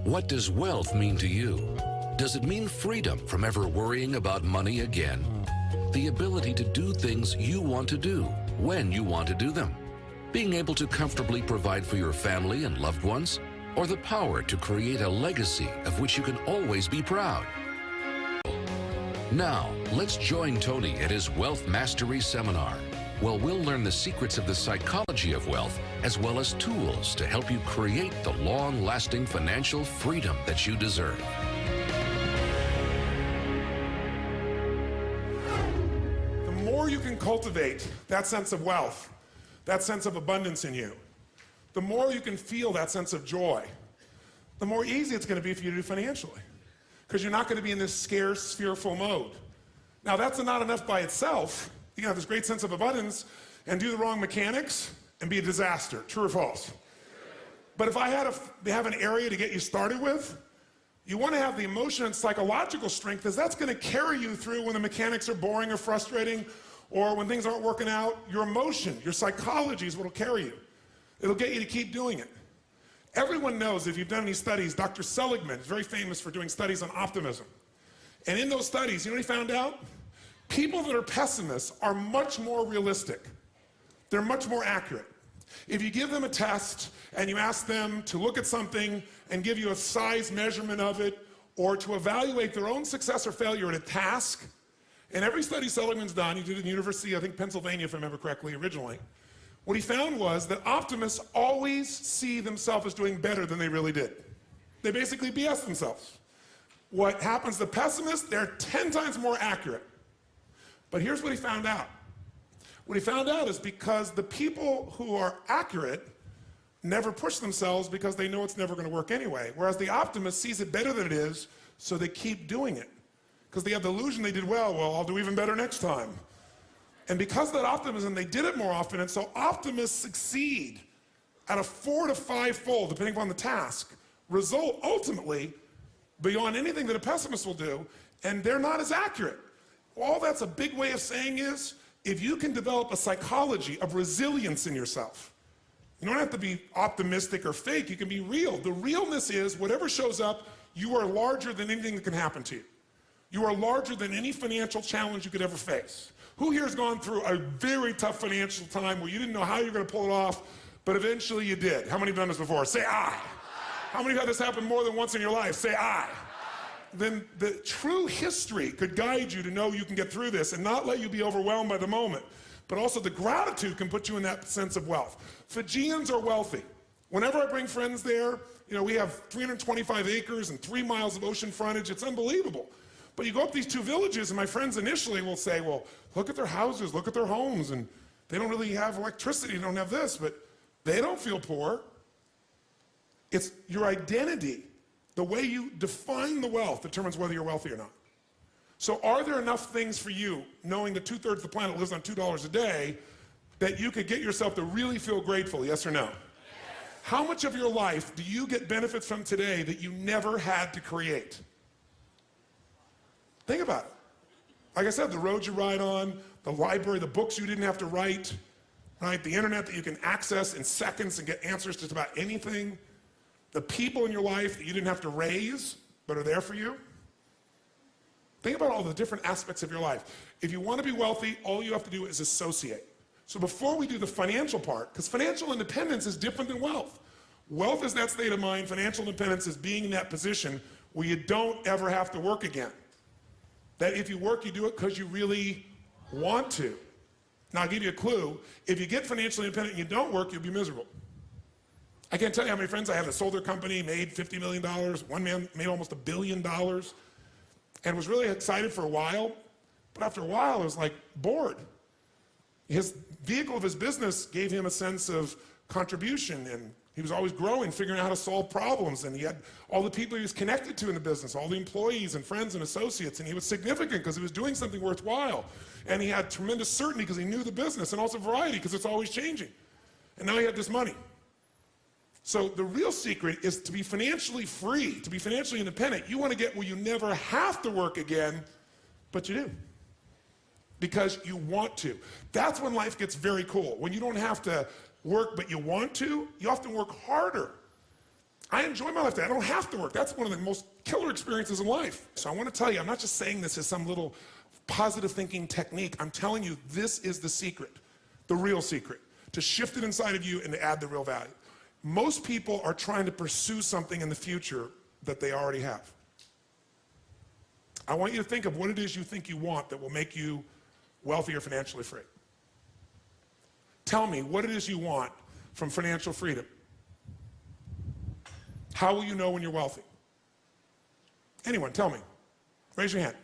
What does wealth mean to you? Does it mean freedom from ever worrying about money again? The ability to do things you want to do, when you want to do them? Being able to comfortably provide for your family and loved ones? Or the power to create a legacy of which you can always be proud? Now, let's join Tony at his Wealth Mastery Seminar. Well, we'll learn the secrets of the psychology of wealth, as well as tools to help you create the long-lasting financial freedom that you deserve. The more you can cultivate that sense of wealth, that sense of abundance in you, the more you can feel that sense of joy, the more easy it's going to be for you to do financially. Because you're not going to be in this scarce, fearful mode. Now, that's not enough by itself. You can have this great sense of abundance and do the wrong mechanics and be a disaster. True or false? But if I had to have an area to get you started with, you want to have the emotion and psychological strength, because that's going to carry you through when the mechanics are boring or frustrating, or when things aren't working out. Your emotion, your psychology is what will carry you. It'll get you to keep doing it. Everyone knows, if you've done any studies, Dr. Seligman is very famous for doing studies on optimism. And in those studies, you know what he found out? People that are pessimists are much more realistic. They're much more accurate. If you give them a test and you ask them to look at something and give you a size measurement of it, or to evaluate their own success or failure at a task, in every study Seligman's done, he did it in the University, I think Pennsylvania if I remember correctly originally, what he found was that optimists always see themselves as doing better than they really did. They basically BS themselves. What happens to pessimists, they're 10 times more accurate. But here's what he found out. What he found out is because the people who are accurate never push themselves because they know it's never going to work anyway. Whereas the optimist sees it better than it is, so they keep doing it. Because they have the illusion they did well, I'll do even better next time. And because of that optimism, they did it more often, and so optimists succeed at a 4 to 5-fold, depending upon the task, result ultimately beyond anything that a pessimist will do, and they're not as accurate. All that's a big way of saying is, if you can develop a psychology of resilience in yourself, you don't have to be optimistic or fake, you can be real. The realness is, whatever shows up, you are larger than anything that can happen to you. You are larger than any financial challenge you could ever face. Who here has gone through a very tough financial time where you didn't know how you were going to pull it off, but eventually you did? How many have done this before? Say aye. How many have had this happen more than once in your life? Say aye. Then the true history could guide you to know you can get through this and not let you be overwhelmed by the moment. But also the gratitude can put you in that sense of wealth. Fijians are wealthy. Whenever I bring friends there, we have 325 acres and 3 miles of ocean frontage. It's unbelievable. But you go up these 2 villages, and my friends initially will say, well, look at their houses, look at their homes, and they don't really have electricity, they don't have this, but they don't feel poor. It's your identity. The way you define the wealth determines whether you're wealthy or not. So are there enough things for you, knowing that 2/3 of the planet lives on $2 a day, that you could get yourself to really feel grateful, yes or no? Yes. How much of your life do you get benefits from today that you never had to create? Think about it. Like I said, the roads you ride on, the library, the books you didn't have to write, right? The internet that you can access in seconds and get answers to just about anything. The people in your life that you didn't have to raise, but are there for you. Think about all the different aspects of your life. If you want to be wealthy, all you have to do is associate. So before we do the financial part, because financial independence is different than wealth. Wealth is that state of mind. Financial independence is being in that position where you don't ever have to work again. That if you work, you do it because you really want to. Now, I'll give you a clue. If you get financially independent and you don't work, you'll be miserable. I can't tell you how many friends I have that sold their company, made $50 million. One man made almost $1 billion and was really excited for a while. But after a while, it was like bored. His vehicle of his business gave him a sense of contribution, and he was always growing, figuring out how to solve problems, and he had all the people he was connected to in the business, all the employees and friends and associates, and he was significant because he was doing something worthwhile. And he had tremendous certainty because he knew the business, and also variety because it's always changing. And now he had this money. So the real secret is to be financially free, to be financially independent. You want to get where you never have to work again, but you do. Because you want to. That's when life gets very cool. When you don't have to work, but you want to, you often work harder. I enjoy my life today. I don't have to work. That's one of the most killer experiences in life. So I want to tell you, I'm not just saying this as some little positive thinking technique. I'm telling you, this is the secret, the real secret, to shift it inside of you and to add the real value. Most people are trying to pursue something in the future that they already have. I want you to think of what it is you think you want that will make you wealthy or financially free. Tell me what it is you want from financial freedom. How will you know when you're wealthy? Anyone, tell me. Raise your hand.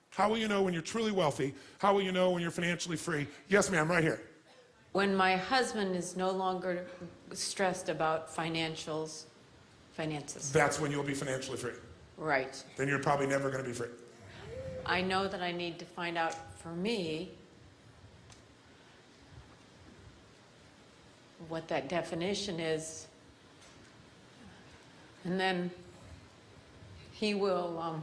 How will you know when you're truly wealthy? How will you know when you're financially free? Yes, ma'am, right here. When my husband is no longer stressed about finances. That's when you'll be financially free. Right. Then you're probably never going to be free. I know that I need to find out for me what that definition is. And then he will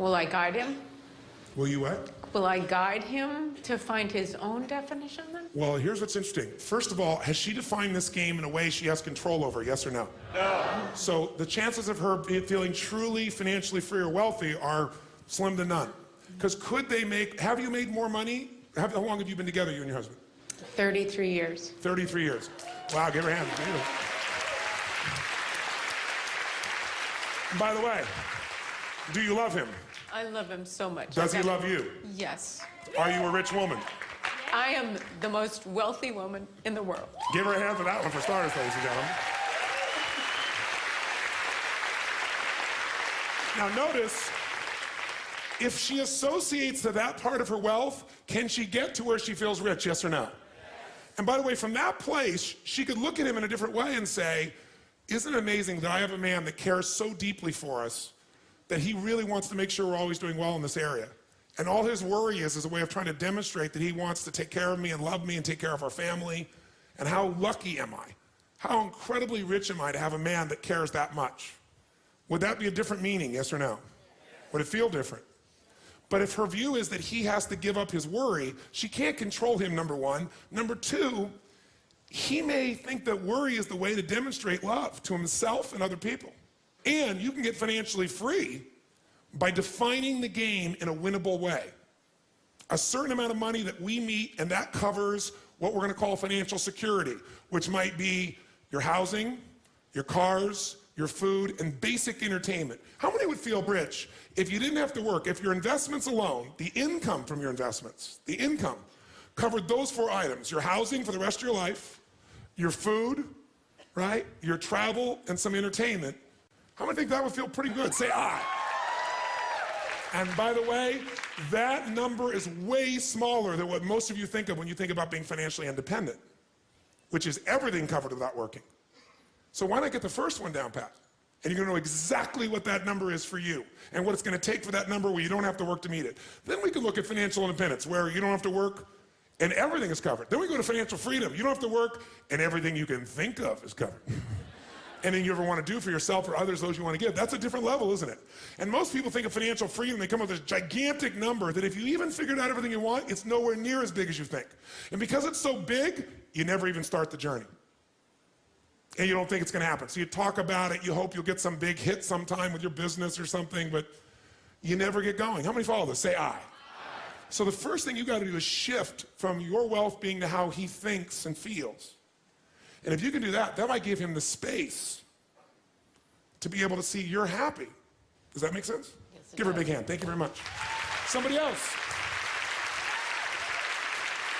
I guide him? Will you what? Will I guide him to find his own definition then? Well, here's what's interesting. First of all, has she defined this game in a way she has control over, yes or no? No. So the chances of her feeling truly financially free or wealthy are slim to none. Because have you made more money? How long have you been together, you and your husband? 33 years. 33 years. Wow, give her a hand. By the way, do you love him? I love him so much. Does he love you? Yes. Are you a rich woman? I am the most wealthy woman in the world. Give her a hand for that one for starters, ladies and gentlemen. Now notice, if she associates to that part of her wealth, can she get to where she feels rich, yes or no? And by the way, from that place, she could look at him in a different way and say, isn't it amazing that I have a man that cares so deeply for us that he really wants to make sure we're always doing well in this area. And all his worry is a way of trying to demonstrate that he wants to take care of me and love me and take care of our family. And how lucky am I? How incredibly rich am I to have a man that cares that much? Would that be a different meaning, yes or no? Would it feel different? But if her view is that he has to give up his worry, she can't control him, number one. Number two, he may think that worry is the way to demonstrate love to himself and other people. And you can get financially free by defining the game in a winnable way. A certain amount of money that we meet, and that covers what we're going to call financial security, which might be your housing, your cars, your food, and basic entertainment. How many would feel rich if you didn't have to work, if your investments alone, the income from your investments, the income, covered those 4 items, your housing for the rest of your life, your food, right, your travel, and some entertainment? How many think that would feel pretty good? Say aye. And by the way, that number is way smaller than what most of you think of when you think about being financially independent, which is everything covered without working. So why not get the first one down pat? And you're going to know exactly what that number is for you and what it's going to take for that number where you don't have to work to meet it. Then we can look at financial independence, where you don't have to work and everything is covered. Then we go to financial freedom. You don't have to work and everything you can think of is covered. Anything you ever want to do for yourself or others, those you want to give. That's a different level, isn't it? And most people think of financial freedom, they come up with this gigantic number that if you even figured out everything you want, it's nowhere near as big as you think. And because it's so big, you never even start the journey. And you don't think it's going to happen. So you talk about it, you hope you'll get some big hit sometime with your business or something, but you never get going. How many follow this? Say aye. So the first thing you got to do is shift from your wealth being to how he thinks and feels. And if you can do that, that might give him the space to be able to see you're happy. Does that make sense? Yes, give her a big hand. Thank you very much. Somebody else.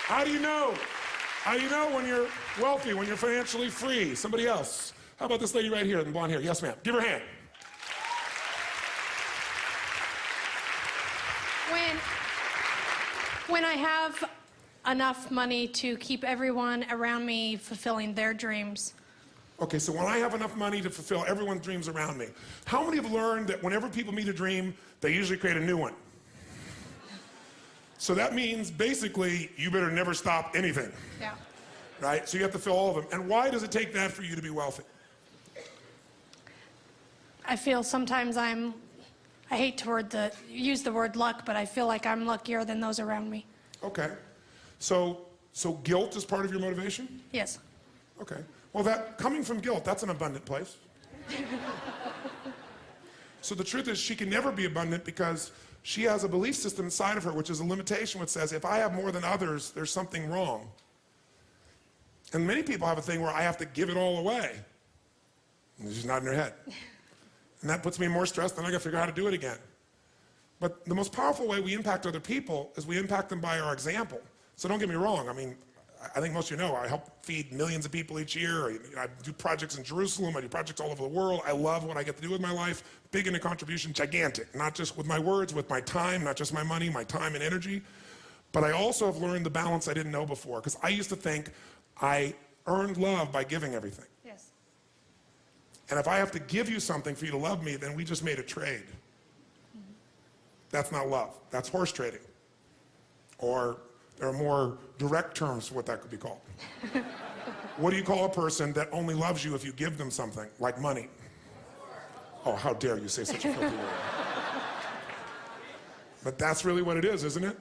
How do you know? How do you know when you're wealthy, when you're financially free? Somebody else. How about this lady right here in the blonde hair? Yes, ma'am. Give her a hand. When I have enough money to keep everyone around me fulfilling their dreams. Okay, so when I have enough money to fulfill everyone's dreams around me, how many have learned that whenever people meet a dream, they usually create a new one? So that means basically you better never stop anything. Yeah. Right? So you have to fill all of them. And why does it take that for you to be wealthy? I feel sometimes I hate to use the word luck, but I feel like I'm luckier than those around me. Okay. So guilt is part of your motivation? Yes. Okay. Well, that coming from guilt, that's an abundant place. So the truth is she can never be abundant because she has a belief system inside of her, which is a limitation, which says, if I have more than others, there's something wrong. And many people have a thing where I have to give it all away. And it's just not in their head. And that puts me in more stress, then I gotta figure out how to do it again. But the most powerful way we impact other people is we impact them by our example. So don't get me wrong, I mean, I think most of you know, I help feed millions of people each year. I do projects in Jerusalem, I do projects all over the world. I love what I get to do with my life. Big into contribution, gigantic. Not just with my words, with my time, not just my money, my time and energy. But I also have learned the balance I didn't know before, because I used to think I earned love by giving everything. Yes. And if I have to give you something for you to love me, then we just made a trade. That's not love, that's horse trading. Or there are more direct terms for what that could be called. What do you call a person that only loves you if you give them something, like money? Oh, how dare you say such a filthy word. But that's really what it is, isn't it?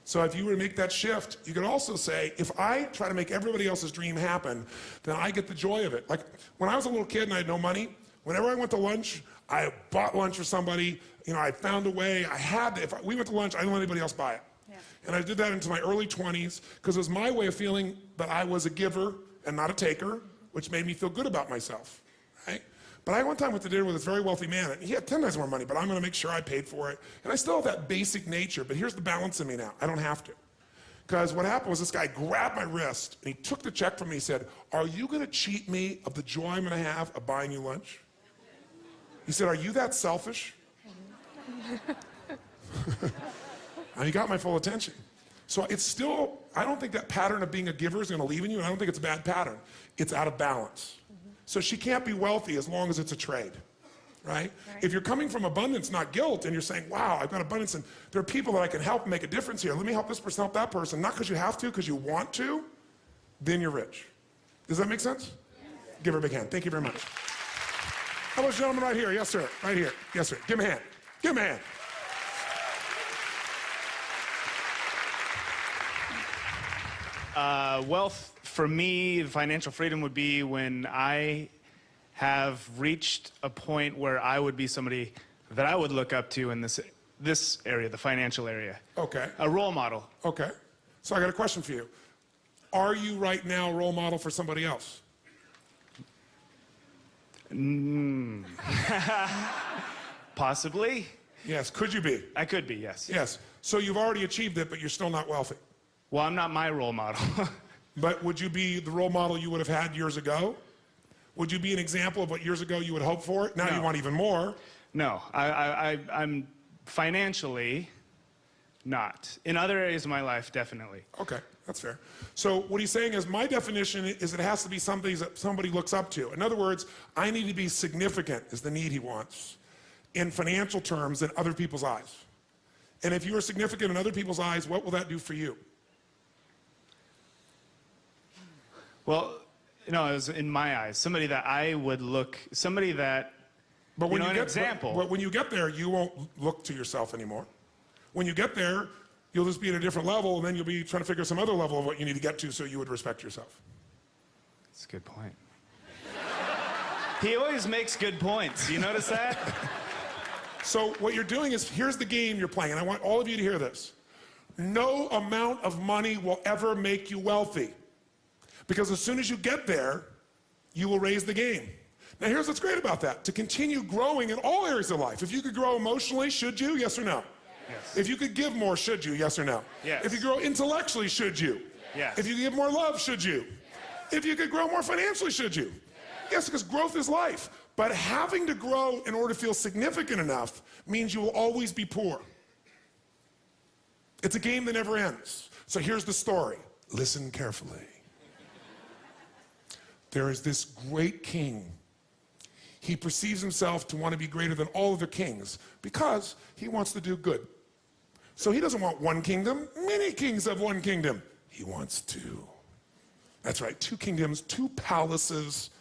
So if you were to make that shift, you could also say, if I try to make everybody else's dream happen, then I get the joy of it. Like, when I was a little kid and I had no money, whenever I went to lunch, I bought lunch for somebody, you know, I found a way, I had to, we went to lunch, I didn't let anybody else buy it. And I did that into my early 20s because it was my way of feeling that I was a giver and not a taker, which made me feel good about myself, right? But I one time went to dinner with this very wealthy man, and he had 10 times more money, but I'm gonna make sure I paid for it. And I still have that basic nature, but here's the balance in me now. I don't have to. Because what happened was this guy grabbed my wrist, and he took the check from me, he said, are you gonna cheat me of the joy I'm gonna have of buying you lunch? He said, are you that selfish? And he got my full attention. So it's still, I don't think that pattern of being a giver is gonna leave in you, and I don't think it's a bad pattern. It's out of balance. So she can't be wealthy as long as it's a trade, right? If you're coming from abundance, not guilt, and you're saying, wow, I've got abundance, and there are people that I can help make a difference here. Let me help this person, help that person, not because you have to, because you want to, then you're rich. Does that make sense? Give her a big hand. Thank you very much. How about this gentleman right here? Yes, sir. Right here. Yes, sir. Give him a hand. Give him a hand. Wealth, for me, financial freedom would be when I have reached a point where I would be somebody that I would look up to in this area, the financial area. Okay. A role model. Okay. So I got a question for you. Are you right now a role model for somebody else? Possibly. Yes. Could you be? I could be, yes. Yes. So you've already achieved it, but you're still not wealthy. Well, I'm not my role model. But would you be the role model you would have had years ago? Would you be an example of what years ago you would hope for? Now you want even more. No, I'm financially not. In other areas of my life, definitely. Okay, that's fair. So what he's saying is my definition is it has to be something that somebody looks up to. In other words, I need to be significant is the need he wants in financial terms in other people's eyes. And if you are significant in other people's eyes, what will that do for you? Well, you know, it was in my eyes, somebody that I would look, somebody that, but when you know, you an get, example. But when you get there, you won't look to yourself anymore. When you get there, you'll just be at a different level, and then you'll be trying to figure some other level of what you need to get to so you would respect yourself. That's a good point. He always makes good points. You notice that? So what you're doing is, here's the game you're playing, and I want all of you to hear this. No amount of money will ever make you wealthy. Because as soon as you get there, you will raise the game. Now here's what's great about that. To continue growing in all areas of life. If you could grow emotionally, should you? Yes or no? Yes. If you could give more, should you? Yes or no? Yes. If you grow intellectually, should you? Yes. If you give more love, should you? Yes. If you could grow more financially, should you? Yes, because growth is life. But having to grow in order to feel significant enough means you will always be poor. It's a game that never ends. So here's the story. Listen carefully. There is this great king. He perceives himself to want to be greater than all other kings because he wants to do good. So he doesn't want one kingdom. Many kings have one kingdom. He wants two. That's right, 2 kingdoms, 2 palaces.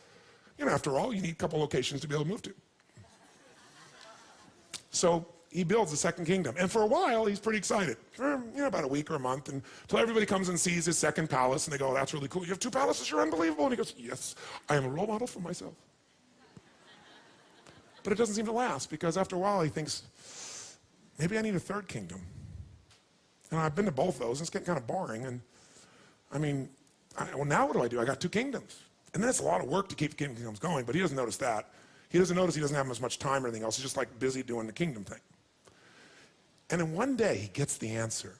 You know, after all, you need a couple locations to be able to move to. So he builds the second kingdom. And for a while, he's pretty excited. For about a week or a month, until everybody comes and sees his second palace, and they go, that's really cool. You have 2 palaces, you're unbelievable. And he goes, yes, I am a role model for myself. But it doesn't seem to last, because after a while, he thinks, maybe I need a 3rd kingdom. And I've been to both those, and it's getting kind of boring. And I mean, well, now what do? I got 2 kingdoms. And then it's a lot of work to keep the kingdoms going, but he doesn't notice that. He doesn't notice he doesn't have as much time or anything else. He's just like busy doing the kingdom thing. And then one day he gets the answer.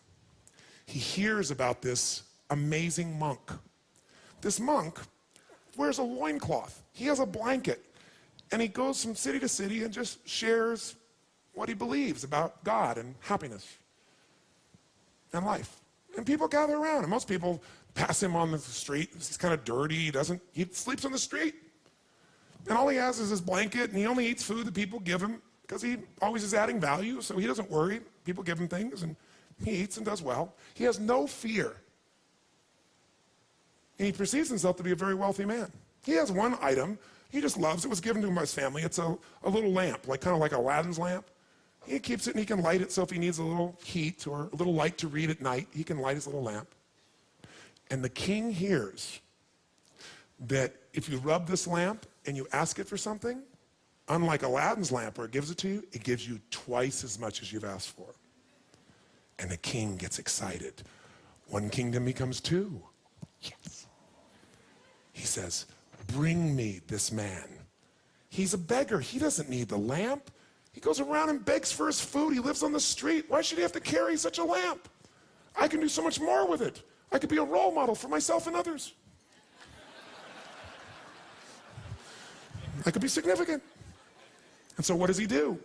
He hears about this amazing monk. This monk wears a loincloth. He has a blanket. And he goes from city to city and just shares what he believes about God and happiness and life. And people gather around. And most people pass him on the street. He's kind of dirty. He sleeps on the street. And all he has is his blanket, and he only eats food that people give him because he always is adding value, so he doesn't worry. People give him things, and he eats and does well. He has no fear. And he perceives himself to be a very wealthy man. He has one item he just loves. It was given to him by his family. It's a little lamp, kind of like Aladdin's lamp. He keeps it, and he can light it, so if he needs a little heat or a little light to read at night, he can light his little lamp. And the king hears that if you rub this lamp and you ask it for something, unlike Aladdin's lamp where it gives it to you, it gives you twice as much as you've asked for. And the king gets excited. 1 kingdom becomes 2. Yes. He says, bring me this man. He's a beggar. He doesn't need the lamp. He goes around and begs for his food. He lives on the street. Why should he have to carry such a lamp? I can do so much more with it. I could be a role model for myself and others. I could be significant. And so what does he do?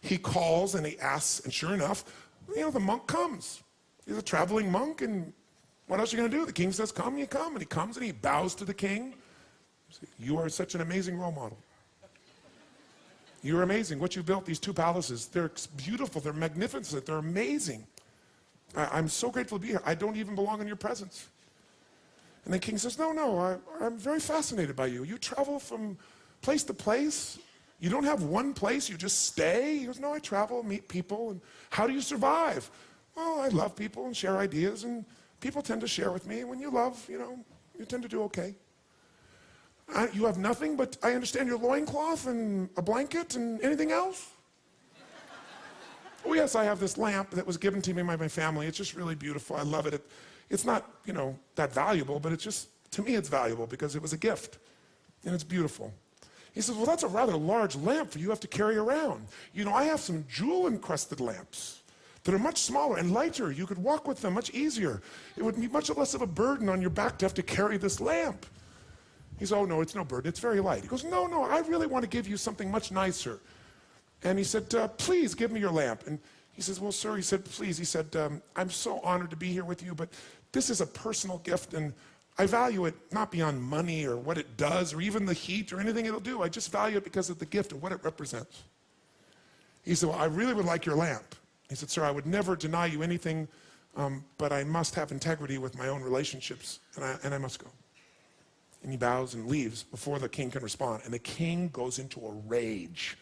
He calls and he asks, and sure enough, the monk comes. He's a traveling monk, and what else are you going to do? The king says, come, you come. And he comes and he bows to the king. You are such an amazing role model. You're amazing. What you built, these 2 palaces, they're beautiful, they're magnificent, they're amazing. I'm so grateful to be here. I don't even belong in your presence. And the king says, no, I'm very fascinated by you. You travel from place to place. You don't have one place, you just stay. He goes, no, I travel, meet people. And how do you survive? Well, I love people and share ideas, and people tend to share with me. And when you love, you tend to do okay. You have nothing, but I understand your loincloth and a blanket and anything else? Oh, yes, I have this lamp that was given to me by my family. It's just really beautiful. I love it. It's not, that valuable, but it's just, to me, it's valuable because it was a gift. And it's beautiful. He says, well, that's a rather large lamp for you to have to carry around. I have some jewel-encrusted lamps that are much smaller and lighter. You could walk with them much easier. It would be much less of a burden on your back to have to carry this lamp. He says, oh, no, it's no burden. It's very light. He goes, no, I really want to give you something much nicer. And he said, please give me your lamp. And he says, well, sir, he said, please. He said, I'm so honored to be here with you, but this is a personal gift, and I value it not beyond money or what it does or even the heat or anything it'll do. I just value it because of the gift and what it represents. He said, well, I really would like your lamp. He said, sir, I would never deny you anything, but I must have integrity with my own relationships, and I must go. And he bows and leaves before the king can respond. And the king goes into a rage.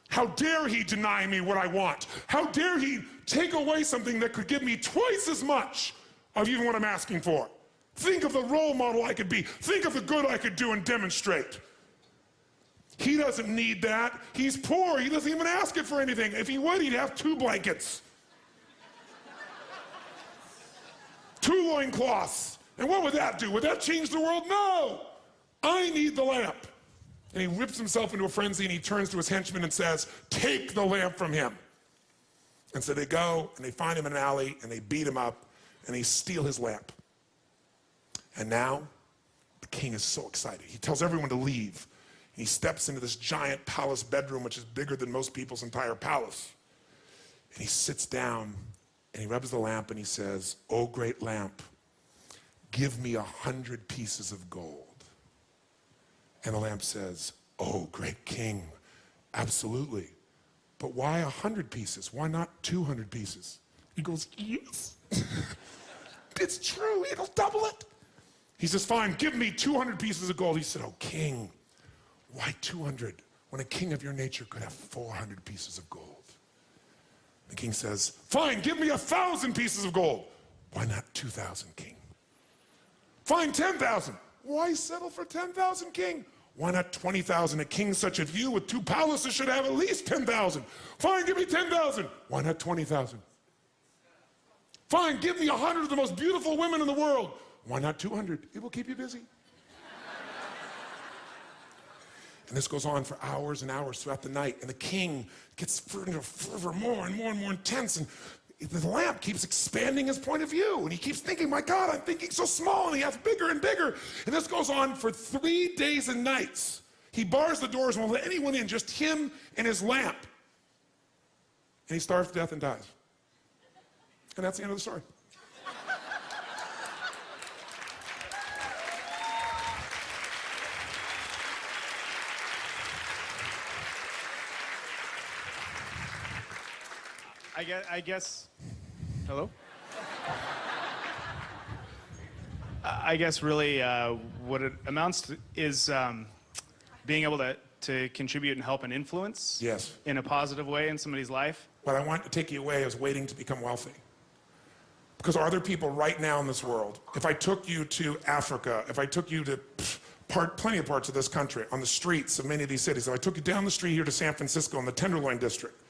How dare he deny me what I want? How dare he take away something that could give me twice as much of even what I'm asking for? Think of the role model I could be. Think of the good I could do and demonstrate. He doesn't need that. He's poor. He doesn't even ask it for anything. If he would, he'd have 2 blankets. 2 loincloths. And what would that do? Would that change the world? No! I need the lamp. And he rips himself into a frenzy, and he turns to his henchman and says, take the lamp from him. And so they go, and they find him in an alley, and they beat him up, and they steal his lamp. And now, the king is so excited. He tells everyone to leave. He steps into this giant palace bedroom, which is bigger than most people's entire palace. And he sits down, and he rubs the lamp, and he says, oh, great lamp, give me 100 pieces of gold. And the lamp says, oh, great king, absolutely. But why 100 pieces? Why not 200 pieces? He goes, yes. It's true, it'll double it. He says, fine, give me 200 pieces of gold. He said, oh, king, why 200 when a king of your nature could have 400 pieces of gold? The king says, fine, give me 1,000 pieces of gold. Why not 2,000, king? Fine, 10,000. Why settle for 10,000, king? Why not 20,000? A king such as you with 2 palaces should have at least 10,000. Fine, give me 10,000. Why not 20,000? Fine, give me 100 of the most beautiful women in the world. Why not 200? It will keep you busy. And this goes on for hours and hours throughout the night. And the king gets fervor more and more and more intense. And the lamp keeps expanding his point of view. And he keeps thinking, my God, I'm thinking so small. And he gets bigger and bigger. And this goes on for 3 days and nights. He bars the doors and won't let anyone in, just him and his lamp. And he starves to death and dies. And that's the end of the story. I guess, hello? I guess really what it amounts to is being able to contribute and help and influence Yes. in a positive way in somebody's life. What I want to take you away is waiting to become wealthy. Because are there people right now in this world, if I took you to Africa, if I took you to plenty of parts of this country, on the streets of many of these cities, if I took you down the street here to San Francisco in the Tenderloin District,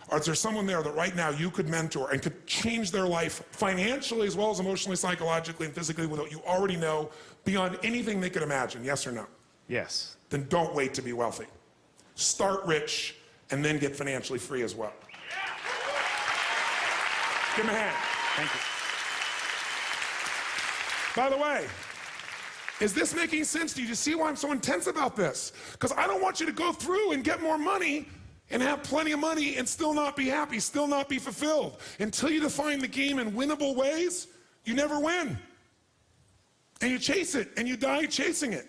or is there someone there that right now you could mentor and could change their life financially as well as emotionally, psychologically, and physically with what you already know beyond anything they could imagine? Yes or no? Yes. Then don't wait to be wealthy. Start rich and then get financially free as well. Give him a hand. Thank you. By the way, is this making sense to you? Do you see why I'm so intense about this? Because I don't want you to go through and get more money and have plenty of money and still not be happy, still not be fulfilled. Until you define the game in winnable ways, you never win. And you chase it, and you die chasing it.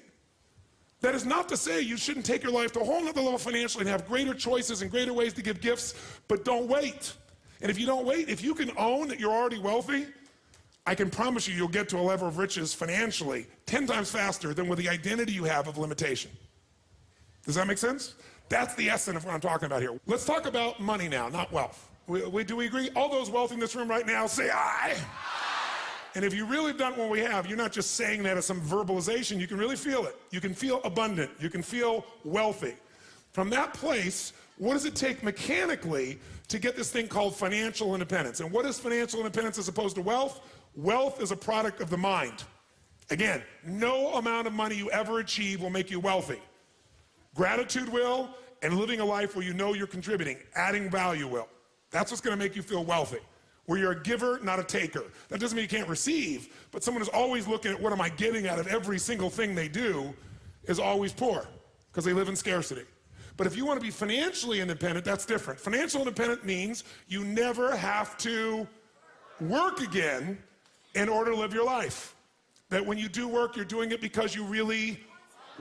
That is not to say you shouldn't take your life to a whole nother level financially and have greater choices and greater ways to give gifts, but don't wait. And if you don't wait, if you can own that you're already wealthy, I can promise you'll get to a level of riches financially 10 times faster than with the identity you have of limitation. Does that make sense? That's the essence of what I'm talking about here. Let's talk about money now, not wealth. Do we agree? All those wealthy in this room right now, say aye. And if you really done what we have, you're not just saying that as some verbalization, you can really feel it. You can feel abundant. You can feel wealthy. From that place, what does it take mechanically to get this thing called financial independence? And what is financial independence as opposed to wealth? Wealth is a product of the mind. Again, no amount of money you ever achieve will make you wealthy. Gratitude will, and living a life where you know you're contributing, adding value will. That's what's going to make you feel wealthy. Where you're a giver, not a taker. That doesn't mean you can't receive, but someone who's always looking at what am I getting out of every single thing they do is always poor, because they live in scarcity. But if you want to be financially independent, that's different. Financial independent means you never have to work again in order to live your life. That when you do work, you're doing it because you really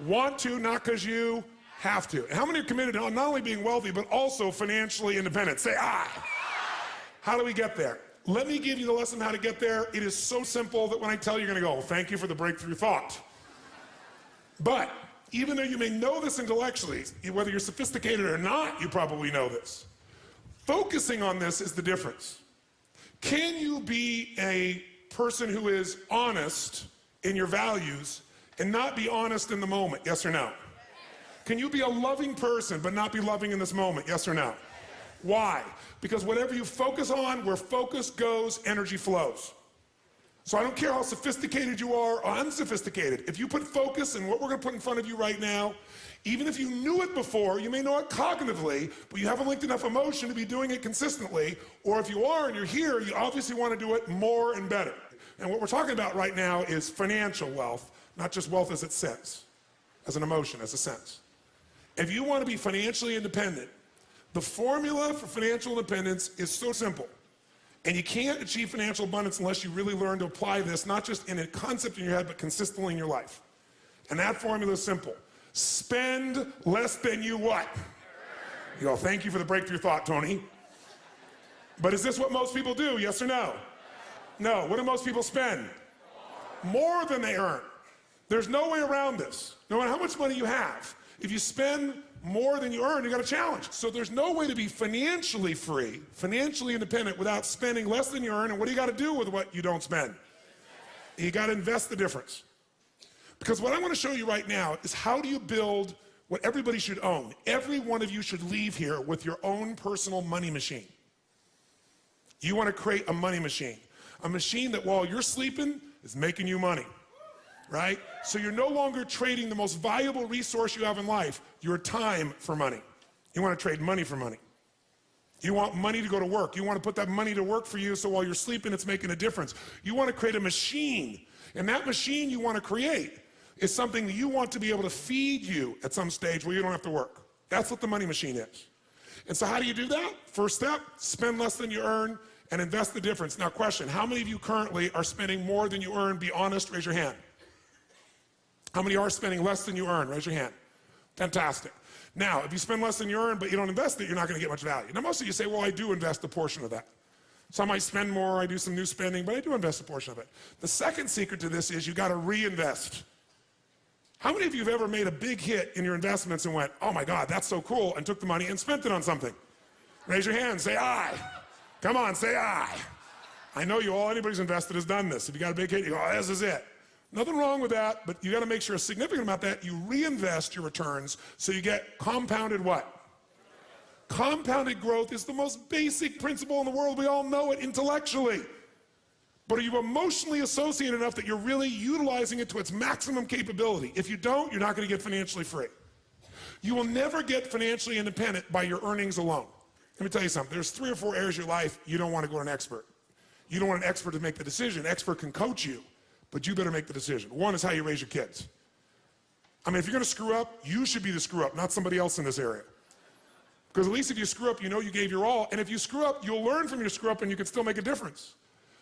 want to, not because you have to. And how many are committed to not only being wealthy, but also financially independent? Say aye. How do we get there? Let me give you the lesson how to get there. It is so simple that when I tell you, you're going to go, well, thank you for the breakthrough thought. But even though you may know this intellectually, whether you're sophisticated or not, you probably know this. Focusing on this is the difference. Can you be a person who is honest in your values and not be honest in the moment? Yes or no? Can you be a loving person but not be loving in this moment? Yes or no? Why? Because whatever you focus on, where focus goes, energy flows. So I don't care how sophisticated you are or unsophisticated. If you put focus in what we're going to put in front of you right now, even if you knew it before, you may know it cognitively, but you haven't linked enough emotion to be doing it consistently. Or if you are and you're here, you obviously want to do it more and better. And what we're talking about right now is financial wealth, not just wealth as it says, as an emotion, as a sense. If you want to be financially independent, the formula for financial independence is so simple. And you can't achieve financial abundance unless you really learn to apply this, not just in a concept in your head, but consistently in your life. And that formula is simple. Spend less than you what? You go, thank you for the breakthrough thought, Tony. But is this what most people do, yes or no? No. What do most people spend? More than they earn. There's no way around this. No matter how much money you have, if you spend more than you earn, you got a challenge. So there's no way to be financially free, financially independent without spending less than you earn. And what do you got to do with what you don't spend? You got to invest the difference. Because what I want to show you right now is how do you build what everybody should own. Every one of you should leave here with your own personal money machine. You want to create a money machine. A machine that while you're sleeping is making you money, right? So you're no longer trading the most valuable resource you have in life, your time, for money. You want to trade money for money. You want money to go to work. You want to put that money to work for you so while you're sleeping it's making a difference. You want to create a machine, and that machine you want to create is something that you want to be able to feed you at some stage where you don't have to work. That's what the money machine is. And so how do you do that? First step, spend less than you earn and invest the difference. Now question, how many of you currently are spending more than you earn? Be honest, raise your hand. How many are spending less than you earn? Raise your hand. Fantastic. Now, if you spend less than you earn but you don't invest it, you're not going to get much value. Now most of you say, well, I do invest a portion of that. So I might spend more, I do some new spending, but I do invest a portion of it. The second secret to this is you got to reinvest. How many of you have ever made a big hit in your investments and went, oh my God, that's so cool, and took the money and spent it on something? Raise your hand, say aye. Come on, say aye. I know you all, anybody's invested has done this. If you got a big hit, you go, oh, this is it. Nothing wrong with that, but you got to make sure a significant amount of that, you reinvest your returns so you get compounded what? Compounded growth is the most basic principle in the world. We all know it intellectually. But are you emotionally associated enough that you're really utilizing it to its maximum capability? If you don't, you're not going to get financially free. You will never get financially independent by your earnings alone. Let me tell you something. There's 3 or 4 areas of your life you don't want to go to an expert. You don't want an expert to make the decision. An expert can coach you, but you better make the decision. One is how you raise your kids. I mean, if you're going to screw up, you should be the screw up, not somebody else in this area. Because at least if you screw up, you know you gave your all. And if you screw up, you'll learn from your screw up and you can still make a difference.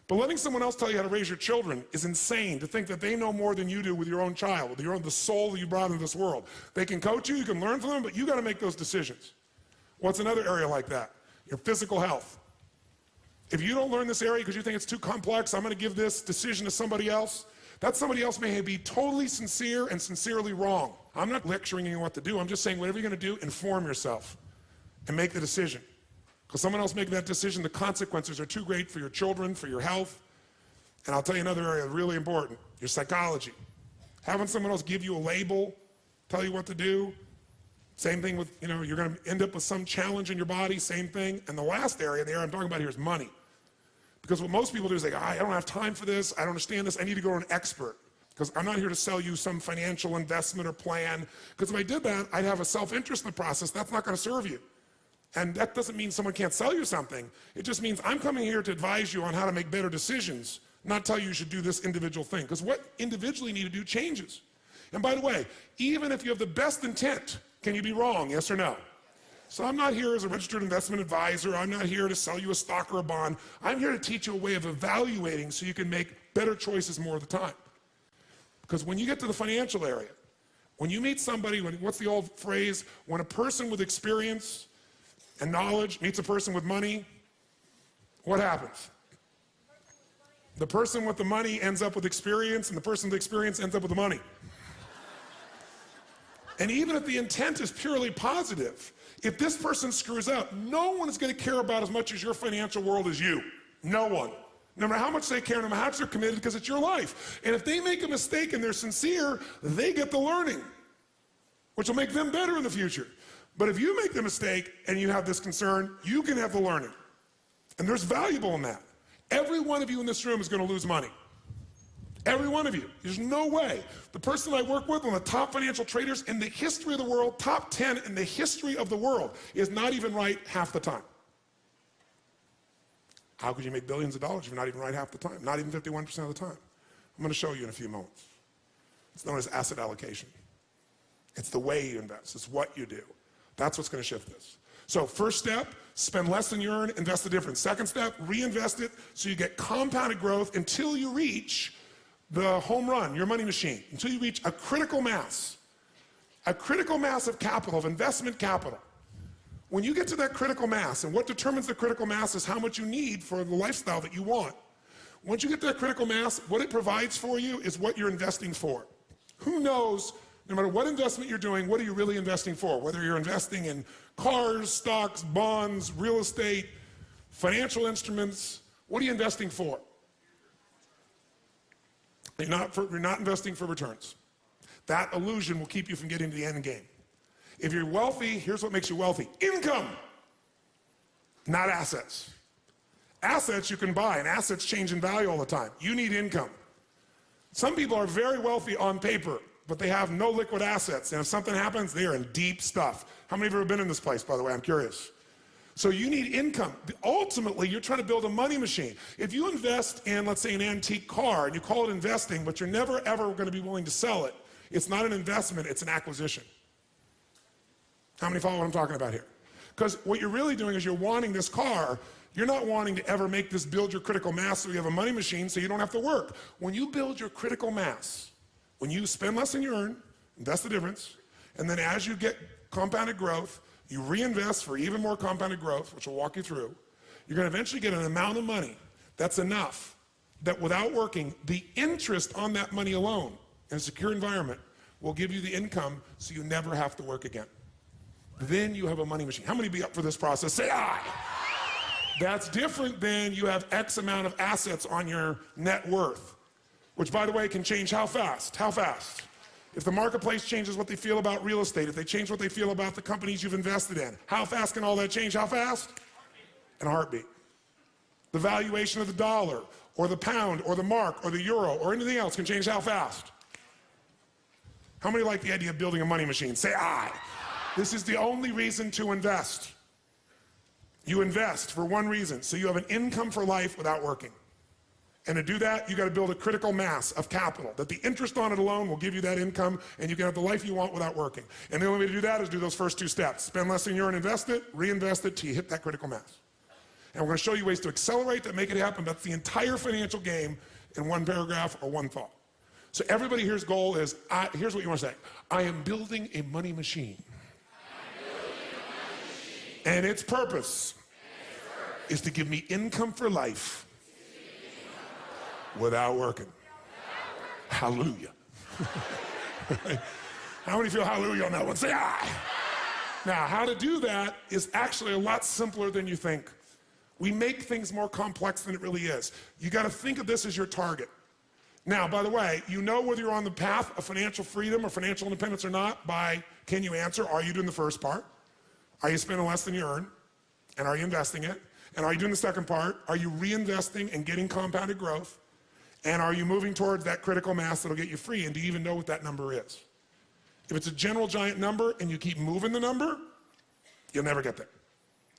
But letting someone else tell you how to raise your children is insane, to think that they know more than you do with your own child, with the soul that you brought into this world. They can coach you, you can learn from them, but you got to make those decisions. What's another area like that? Your physical health. If you don't learn this area because you think it's too complex, I'm going to give this decision to somebody else, that somebody else may be totally sincere and sincerely wrong. I'm not lecturing you what to do. I'm just saying whatever you're going to do, inform yourself and make the decision. Because someone else making that decision, the consequences are too great for your children, for your health. And I'll tell you another area really important, your psychology. Having someone else give you a label, tell you what to do. Same thing with, you're going to end up with some challenge in your body, same thing. And the last area, the area I'm talking about here is money. Because what most people do is they go, I don't have time for this, I don't understand this, I need to go to an expert. Because I'm not here to sell you some financial investment or plan. Because if I did that, I'd have a self-interest in the process. That's not going to serve you. And that doesn't mean someone can't sell you something. It just means I'm coming here to advise you on how to make better decisions, not tell you should do this individual thing. Because what individually you need to do changes. And by the way, even if you have the best intent, can you be wrong, yes or no? So I'm not here as a registered investment advisor. I'm not here to sell you a stock or a bond. I'm here to teach you a way of evaluating so you can make better choices more of the time. Because when you get to the financial area, when you meet somebody, what's the old phrase? When a person with experience and knowledge meets a person with money, what happens? The person with the money ends up with experience, and the person with experience ends up with the money. And even if the intent is purely positive, if this person screws up, no one is going to care about as much as your financial world as you. No one. No matter how much they care, no matter how much they're committed, because it's your life. And if they make a mistake and they're sincere, they get the learning, which will make them better in the future. But if you make the mistake and you have this concern, you can have the learning. And there's valuable in that. Every one of you in this room is going to lose money. Every one of you. There's no way. The person I work with, one of the top financial traders in the history of the world, top 10 in the history of the world, is not even right half the time. How could you make billions of dollars if you're not even right half the time? Not even 51% of the time. I'm going to show you in a few moments. It's known as asset allocation. It's the way you invest. It's what you do. That's what's going to shift this. So first step, spend less than you earn, invest the difference. Second step, reinvest it so you get compounded growth until you reach the home run, your money machine, until you reach a critical mass of capital, of investment capital. When you get to that critical mass, and what determines the critical mass is how much you need for the lifestyle that you want. Once you get to that critical mass, what it provides for you is what you're investing for. Who knows No matter what investment you're doing, what are you really investing for? Whether you're investing in cars, stocks, bonds, real estate, financial instruments, what are you investing for? You're not investing for returns. That illusion will keep you from getting to the end game. If you're wealthy, here's what makes you wealthy. Income, not assets. Assets you can buy, and assets change in value all the time. You need income. Some people are very wealthy on paper, but they have no liquid assets, and if something happens, they are in deep stuff. How many of you have ever been in this place, by the way? I'm curious. So you need income. Ultimately, you're trying to build a money machine. If you invest in, let's say, an antique car, and you call it investing, but you're never, ever going to be willing to sell it, it's not an investment, it's an acquisition. How many follow what I'm talking about here? Because what you're really doing is you're wanting this car. You're not wanting to ever make this build your critical mass so you have a money machine so you don't have to work. When you build your critical mass, when you spend less than you earn, that's the difference, and then as you get compounded growth, you reinvest for even more compounded growth, which will walk you through, you're going to eventually get an amount of money that's enough that without working, the interest on that money alone in a secure environment will give you the income so you never have to work again. Then you have a money machine. How many be up for this process? Say aye. That's different than you have X amount of assets on your net worth, which, by the way, can change how fast? How fast? If the marketplace changes what they feel about real estate, if they change what they feel about the companies you've invested in, how fast can all that change? How fast? In a heartbeat. The valuation of the dollar, or the pound, or the mark, or the euro, or anything else can change how fast? How many like the idea of building a money machine? Say aye. This is the only reason to invest. You invest for one reason, so you have an income for life without working. And to do that, you got to build a critical mass of capital, that the interest on it alone will give you that income, and you can have the life you want without working. And the only way to do that is do those first two steps. Spend less than you earn, invest it, reinvest it till you hit that critical mass. And we're going to show you ways to accelerate that, make it happen. That's the entire financial game in one paragraph or one thought. So everybody here's goal is, here's what you want to say. I am building a money machine. And its purpose is to give me income for life without working. Hallelujah. How many feel hallelujah on that one? Say aye. Now, how to do that is actually a lot simpler than you think. We make things more complex than it really is. You got to think of this as your target. Now, by the way, you know whether you're on the path of financial freedom or financial independence or not by, can you answer, are you doing the first part? Are you spending less than you earn? And are you investing it? And are you doing the second part? Are you reinvesting and getting compounded growth? And are you moving towards that critical mass that'll get you free? And do you even know what that number is? If it's a general giant number and you keep moving the number, you'll never get there.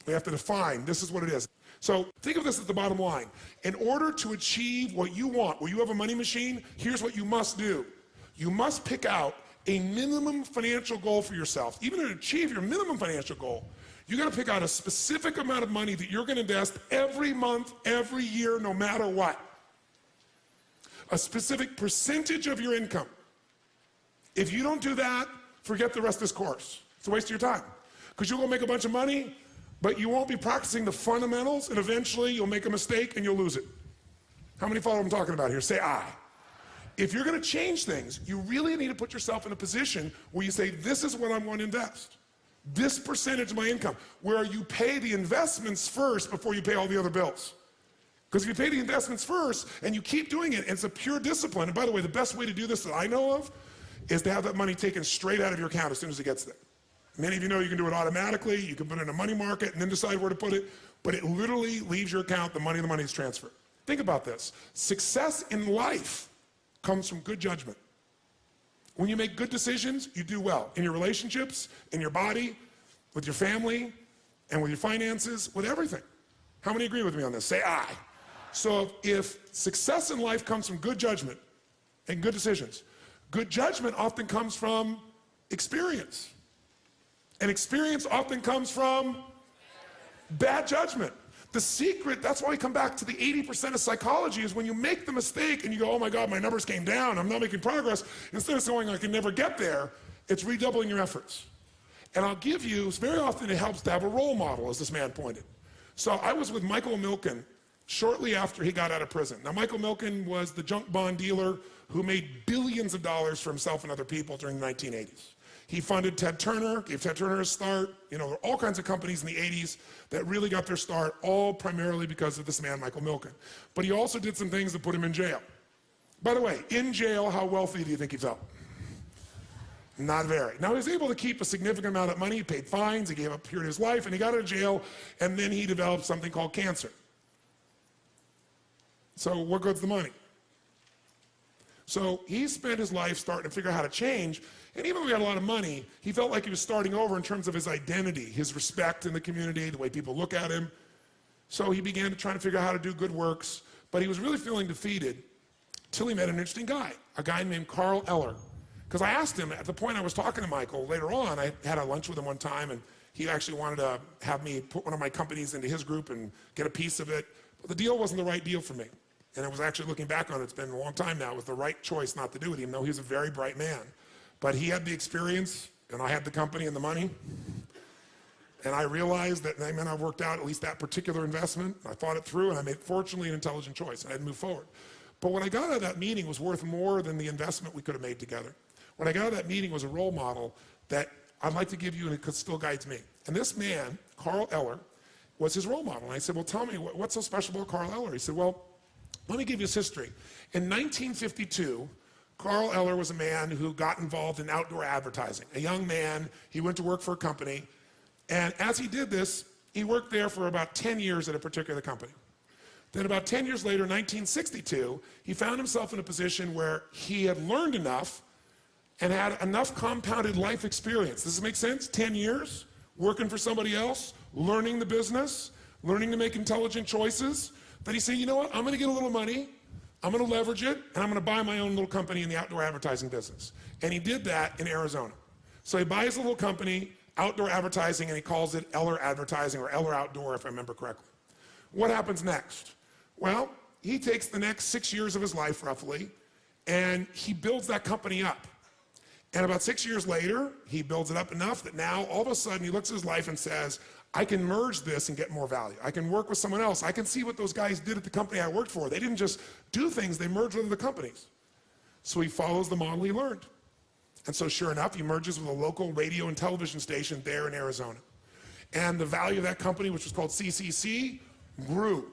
We have to define, this is what it is. So think of this as the bottom line. In order to achieve what you want, where you have a money machine, here's what you must do. You must pick out a minimum financial goal for yourself. Even to achieve your minimum financial goal, you got to pick out a specific amount of money that you're going to invest every month, every year, no matter what. A specific percentage of your income. If you don't do that, forget the rest of this course. It's a waste of your time. Because you'll go make a bunch of money, but you won't be practicing the fundamentals, and eventually you'll make a mistake and you'll lose it. How many follow what I'm talking about here? Say aye. If you're going to change things, you really need to put yourself in a position where you say, this is what I'm going to invest. This percentage of my income, where you pay the investments first before you pay all the other bills. Because if you pay the investments first and you keep doing it, it's a pure discipline. And by the way, the best way to do this that I know of is to have that money taken straight out of your account as soon as it gets there. Many of you know you can do it automatically. You can put it in a money market and then decide where to put it. But it literally leaves your account, the money is transferred. Think about this. Success in life comes from good judgment. When you make good decisions, you do well. In your relationships, in your body, with your family, and with your finances, with everything. How many agree with me on this? Say aye. So if success in life comes from good judgment and good decisions, good judgment often comes from experience. And experience often comes from bad judgment. The secret, that's why we come back to the 80% of psychology, is when you make the mistake and you go, oh my God, my numbers came down, I'm not making progress, instead of saying I can never get there, it's redoubling your efforts. And I'll give you, very often it helps to have a role model, as this man pointed. So I was with Michael Milken shortly after he got out of prison. Now, Michael Milken was the junk bond dealer who made billions of dollars for himself and other people during the 1980s. He funded Ted Turner, gave Ted Turner a start. You know, there were all kinds of companies in the 80s that really got their start, all primarily because of this man, Michael Milken. But he also did some things that put him in jail. By the way, in jail, how wealthy do you think he felt? Not very. Now, he was able to keep a significant amount of money. He paid fines, he gave up a period of his life, and he got out of jail, and then he developed something called cancer. So what good's the money? So he spent his life starting to figure out how to change, and even though he had a lot of money, he felt like he was starting over in terms of his identity, his respect in the community, the way people look at him. So he began to try to figure out how to do good works, but he was really feeling defeated till he met an interesting guy, a guy named Carl Eller. Because I asked him, at the point I was talking to Michael, later on, I had a lunch with him one time, and he actually wanted to have me put one of my companies into his group and get a piece of it. But the deal wasn't the right deal for me. And I was actually looking back on it, it's been a long time now, it was the right choice not to do it, even though he was a very bright man. But he had the experience, and I had the company and the money. And I realized that I meant I worked out at least that particular investment. I thought it through, and I made, fortunately, an intelligent choice. I had to move forward. But what I got out of that meeting was worth more than the investment we could have made together. What I got out of that meeting was a role model that I'd like to give you, and it still guides me. And this man, Carl Eller, was his role model. And I said, well, tell me, what's so special about Carl Eller? He said, well, let me give you his history. In 1952, Carl Eller was a man who got involved in outdoor advertising. A young man, he went to work for a company, and as he did this, he worked there for about 10 years at a particular company. Then about 10 years later, 1962, he found himself in a position where he had learned enough and had enough compounded life experience. Does this make sense? 10 years, working for somebody else, learning the business, learning to make intelligent choices, that he said, you know what, I'm gonna get a little money, I'm gonna leverage it, and I'm gonna buy my own little company in the outdoor advertising business. And he did that in Arizona. So he buys a little company, outdoor advertising, and he calls it Eller Advertising or Eller Outdoor, if I remember correctly. What happens next? Well, he takes the next 6 years of his life, roughly, and he builds that company up. And about 6 years later, he builds it up enough that now, all of a sudden, he looks at his life and says, I can merge this and get more value. I can work with someone else. I can see what those guys did at the company I worked for. They didn't just do things, they merged with other companies. So he follows the model he learned. And so sure enough, he merges with a local radio and television station there in Arizona. And the value of that company, which was called CCC, grew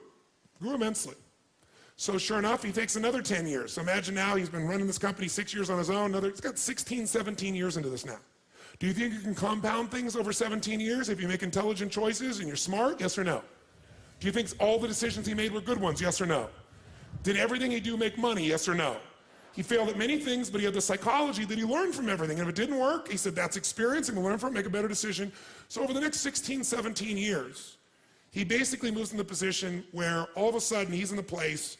immensely. So sure enough, he takes another 10 years. So imagine now he's been running this company 6 years on his own. He's got 16, 17 years into this now. Do you think you can compound things over 17 years if you make intelligent choices and you're smart? Yes or no? Do you think all the decisions he made were good ones? Yes or no? Did everything he do make money? Yes or no? He failed at many things, but he had the psychology that he learned from everything. And if it didn't work, he said, that's experience, and we'll learn from it, make a better decision. So over the next 16, 17 years, he basically moves in the position where all of a sudden he's in the place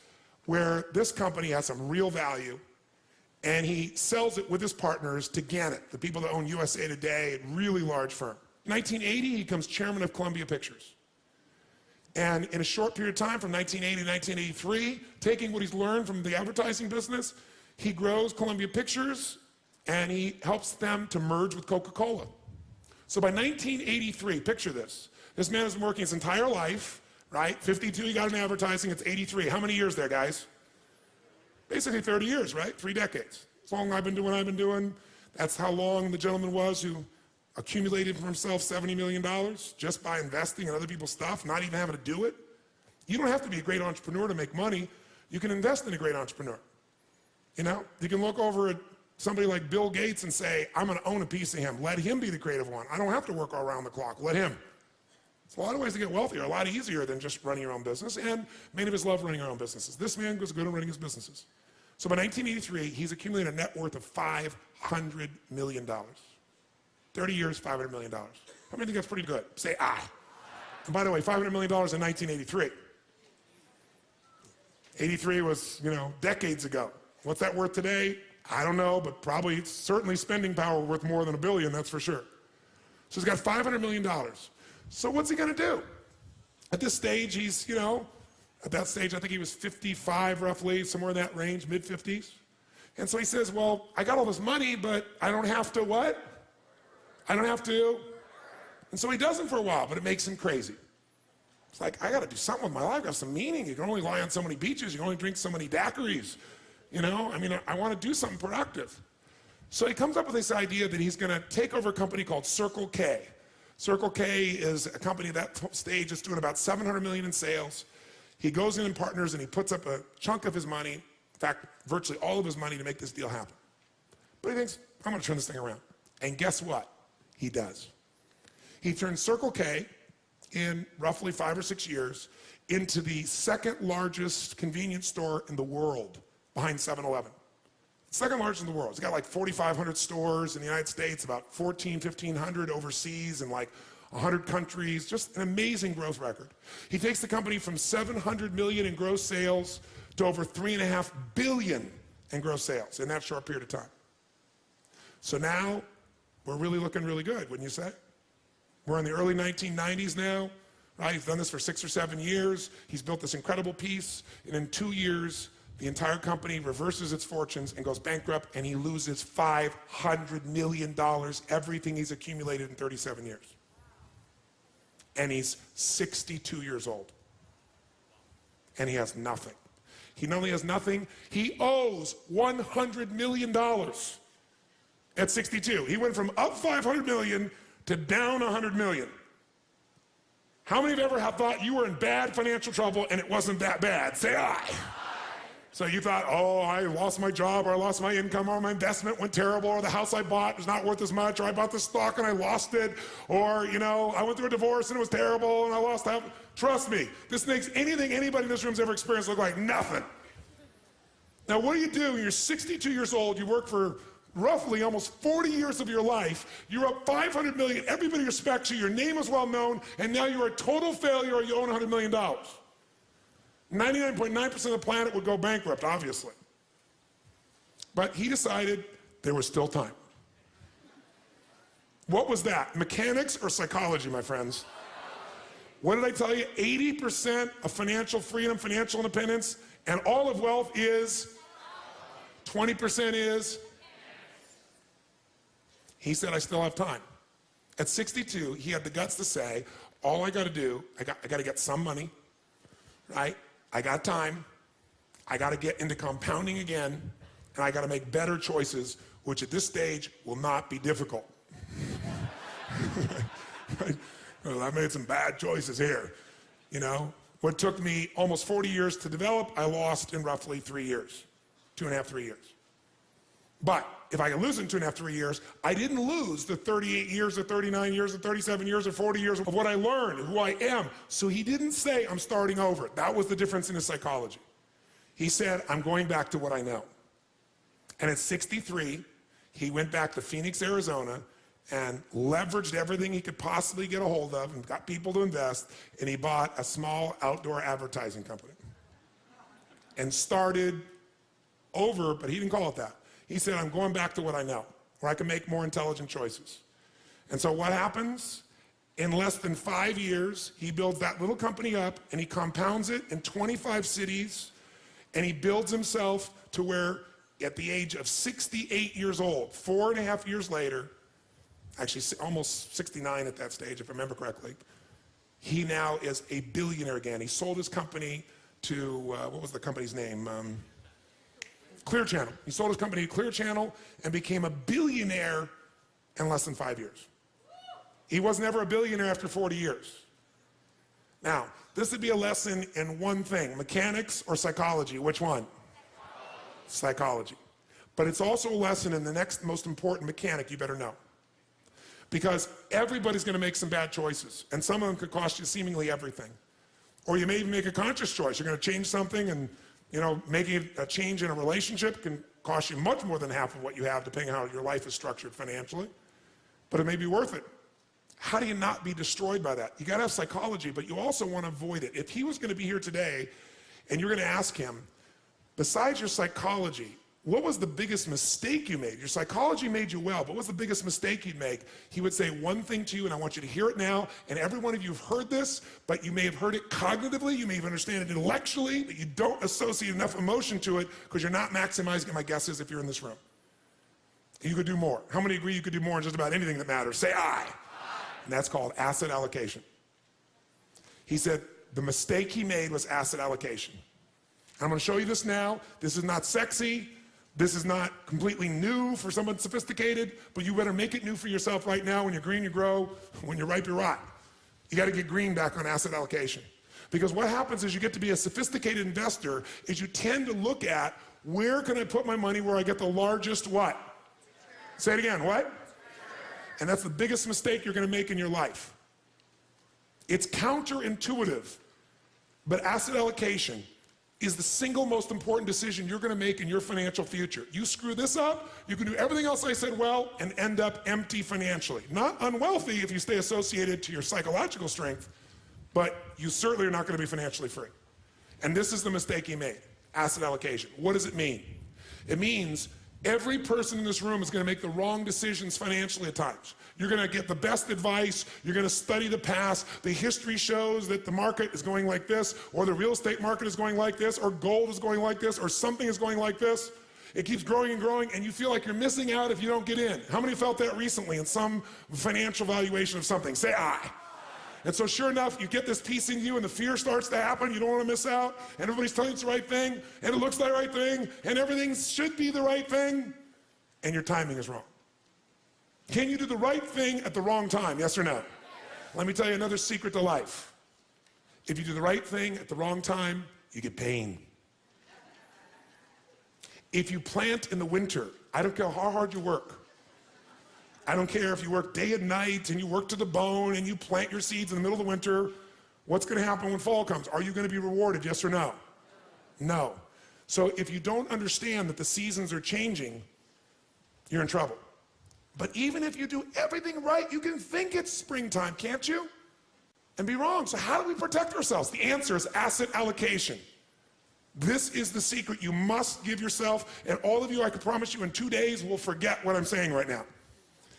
where this company has some real value, and he sells it with his partners to Gannett, the people that own USA Today, a really large firm. 1980, he becomes chairman of Columbia Pictures. And in a short period of time, from 1980 to 1983, taking what he's learned from the advertising business, he grows Columbia Pictures, and he helps them to merge with Coca-Cola. So by 1983, picture this. This man has been working his entire life, right? 52, he got in advertising, it's 83. How many years there, guys? Basically 30 years, right? 3 decades. As long as I've been doing what I've been doing, that's how long the gentleman was who accumulated for himself $70 million just by investing in other people's stuff, not even having to do it. You don't have to be a great entrepreneur to make money. You can invest in a great entrepreneur. You know, you can look over at somebody like Bill Gates and say, I'm gonna own a piece of him. Let him be the creative one. I don't have to work all around the clock, let him. It's a lot of ways to get wealthier, a lot easier than just running your own business, and many of us love running our own businesses. This man was good at running his businesses. So by 1983, he's accumulated a net worth of $500 million. 30 years, $500 million. How many think that's pretty good? Say, ah. And by the way, $500 million in 1983. 83 was, decades ago. What's that worth today? I don't know, but probably, certainly spending power worth more than $1 billion, that's for sure. So he's got $500 million. So what's he gonna do? At this stage, he's, at that stage, I think he was 55 roughly, somewhere in that range, mid-50s. And so he says, well, I got all this money, but I don't have to what? I don't have to. And so he does it for a while, but it makes him crazy. It's like, I got to do something with my life. I have some meaning. You can only lie on so many beaches. You can only drink so many daiquiris. You know, I mean, I want to do something productive. So he comes up with this idea that he's going to take over a company called Circle K. Circle K is a company at that stage that's doing about $700 million in sales. He goes in and partners and he puts up a chunk of his money, in fact, virtually all of his money to make this deal happen. But he thinks, I'm going to turn this thing around. And guess what? He does. He turns Circle K in roughly 5 or 6 years into the second largest convenience store in the world behind 7-Eleven. Second largest in the world. It's got like 4,500 stores in the United States, about 1,500 overseas, and like 100 countries. Just an amazing growth record. He takes the company from 700 million in gross sales to over 3.5 billion in gross sales in that short period of time. So now we're really looking really good, wouldn't you say? We're in the early 1990s now, right? He's done this for 6 or 7 years. He's built this incredible piece, and in 2 years, the entire company reverses its fortunes and goes bankrupt, and he loses $500 million, everything he's accumulated in 37 years. And he's 62 years old. And he has nothing. He not only has nothing, he owes $100 million at 62. He went from up 500 million to down 100 million. How many of you ever have thought you were in bad financial trouble and it wasn't that bad? Say aye. So you thought, oh, I lost my job, or I lost my income, or my investment went terrible, or the house I bought was not worth as much, or I bought the stock and I lost it, or, you know, I went through a divorce and it was terrible and I lost half. Trust me, this makes anything anybody in this room's ever experienced look like nothing. Now, what do you do when you're 62 years old, you work for roughly almost 40 years of your life, you're up 500 million, everybody respects you, your name is well known, and now you're a total failure or you own $100 million. 99.9% of the planet would go bankrupt, obviously. But he decided there was still time. What was that? Mechanics or psychology, my friends? What did I tell you? 80% of financial freedom, financial independence, and all of wealth is 20% is. He said, I still have time. At 62, he had the guts to say, all I got to do, I got to get some money, right? I got time, I got to get into compounding again, and I got to make better choices, which at this stage will not be difficult. Well, I made some bad choices here. You know, what took me almost 40 years to develop, I lost in roughly 3 years, 2.5, 3 years. But if I could lose in 2.5, 3 years, I didn't lose the 38 years or 39 years or 37 years or 40 years of what I learned, who I am. So he didn't say, I'm starting over. That was the difference in his psychology. He said, I'm going back to what I know. And at 63, he went back to Phoenix, Arizona, and leveraged everything he could possibly get a hold of and got people to invest, and he bought a small outdoor advertising company. And started over, but he didn't call it that. He said, I'm going back to what I know, where I can make more intelligent choices. And so what happens? In less than 5 years, he builds that little company up, and he compounds it in 25 cities, and he builds himself to where, at the age of 68 years old, 4.5 years later, actually almost 69 at that stage, if I remember correctly, he now is a billionaire again. He sold his company to, what was the company's name? Clear Channel. He sold his company to Clear Channel and became a billionaire in less than 5 years. He was never a billionaire after 40 years. Now, this would be a lesson in one thing, mechanics or psychology. Which one? Psychology. But it's also a lesson in the next most important mechanic you better know. Because everybody's going to make some bad choices, and some of them could cost you seemingly everything. Or you may even make a conscious choice. You're going to change something, and making a change in a relationship can cost you much more than half of what you have, depending on how your life is structured financially. But it may be worth it. How do you not be destroyed by that? You got to have psychology, but you also want to avoid it. If he was going to be here today, and you're going to ask him, besides your psychology, what was the biggest mistake you made? Your psychology made you well, but what's the biggest mistake you'd make? He would say one thing to you, and I want you to hear it now, and every one of you have heard this, but you may have heard it cognitively, you may have understand it intellectually, but you don't associate enough emotion to it because you're not maximizing it. My guess is if you're in this room. You could do more. How many agree you could do more in just about anything that matters? Say aye. And that's called asset allocation. He said, the mistake he made was asset allocation. I'm going to show you this now. This is not sexy. This is not completely new for someone sophisticated, but you better make it new for yourself right now. When you're green, you grow. When you're ripe, you rot. You got to get green back on asset allocation. Because what happens is you get to be a sophisticated investor is you tend to look at where can I put my money where I get the largest what? Say it again, what? And that's the biggest mistake you're going to make in your life. It's counterintuitive, but asset allocation is the single most important decision you're going to make in your financial future. You screw this up, you can do everything else I said well and end up empty financially. Not unwealthy if you stay associated to your psychological strength, but you certainly are not going to be financially free. And this is the mistake he made, asset allocation. What does it mean? It means every person in this room is going to make the wrong decisions financially at times. You're going to get the best advice. You're going to study the past. The history shows that the market is going like this, or the real estate market is going like this, or gold is going like this, or something is going like this. It keeps growing and growing, and you feel like you're missing out if you don't get in. How many felt that recently in some financial valuation of something? Say aye. And so sure enough, you get this piece in you and the fear starts to happen. You don't want to miss out. And everybody's telling you it's the right thing. And it looks like the right thing. And everything should be the right thing. And your timing is wrong. Can you do the right thing at the wrong time? Yes or no? Let me tell you another secret to life. If you do the right thing at the wrong time, you get pain. If you plant in the winter, I don't care how hard you work. I don't care if you work day and night and you work to the bone and you plant your seeds in the middle of the winter. What's going to happen when fall comes? Are you going to be rewarded, yes or no? No. So if you don't understand that the seasons are changing, you're in trouble. But even if you do everything right, you can think it's springtime, can't you? And be wrong. So how do we protect ourselves? The answer is asset allocation. This is the secret you must give yourself. And all of you, I can promise you, in 2 days, will forget what I'm saying right now.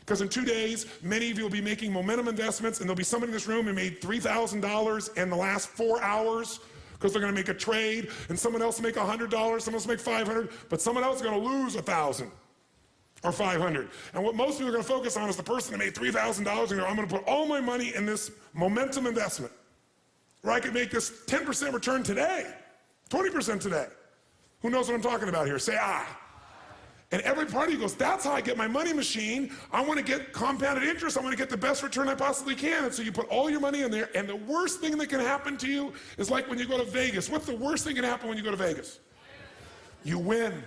Because in 2 days, many of you will be making momentum investments, and there'll be somebody in this room who made $3,000 in the last 4 hours because they're going to make a trade, and someone else will make $100, someone else will make $500, but someone else is going to lose $1,000 or $500. And what most people are going to focus on is the person that made $3,000 and go, I'm going to put all my money in this momentum investment where I could make this 10% return today, 20% today. Who knows what I'm talking about here? Say aye. And every party goes, that's how I get my money machine. I want to get compounded interest. I want to get the best return I possibly can. And so you put all your money in there, and the worst thing that can happen to you is like when you go to Vegas. What's the worst thing that can happen when you go to Vegas? You win.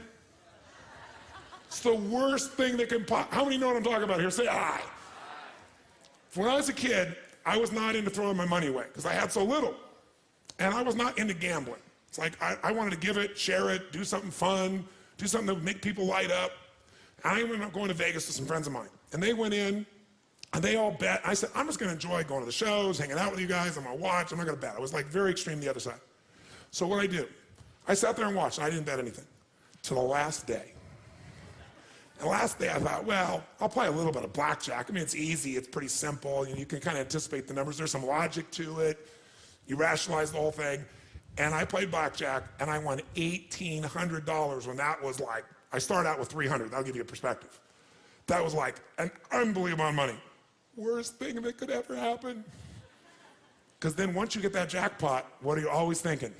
It's the worst thing that can pop. How many know what I'm talking about here? Say aye. When I was a kid, I was not into throwing my money away because I had so little. And I was not into gambling. It's like I wanted to give it, share it, do something fun, do something that would make people light up. I ended up going to Vegas with some friends of mine. And they went in, and they all bet. I said, I'm just going to enjoy going to the shows, hanging out with you guys. I'm going to watch. I'm not going to bet. I was like very extreme the other side. So what I do, I sat there and watched. And I didn't bet anything till the last day. And the last day I thought, well, I'll play a little bit of blackjack. I mean, it's easy. It's pretty simple. You can kind of anticipate the numbers. There's some logic to it. You rationalize the whole thing. And I played blackjack, and I won $1,800 when that was like, I started out with $300. That'll give you a perspective. That was like an unbelievable amount of money. Worst thing that could ever happen. Because then once you get that jackpot, what are you always thinking?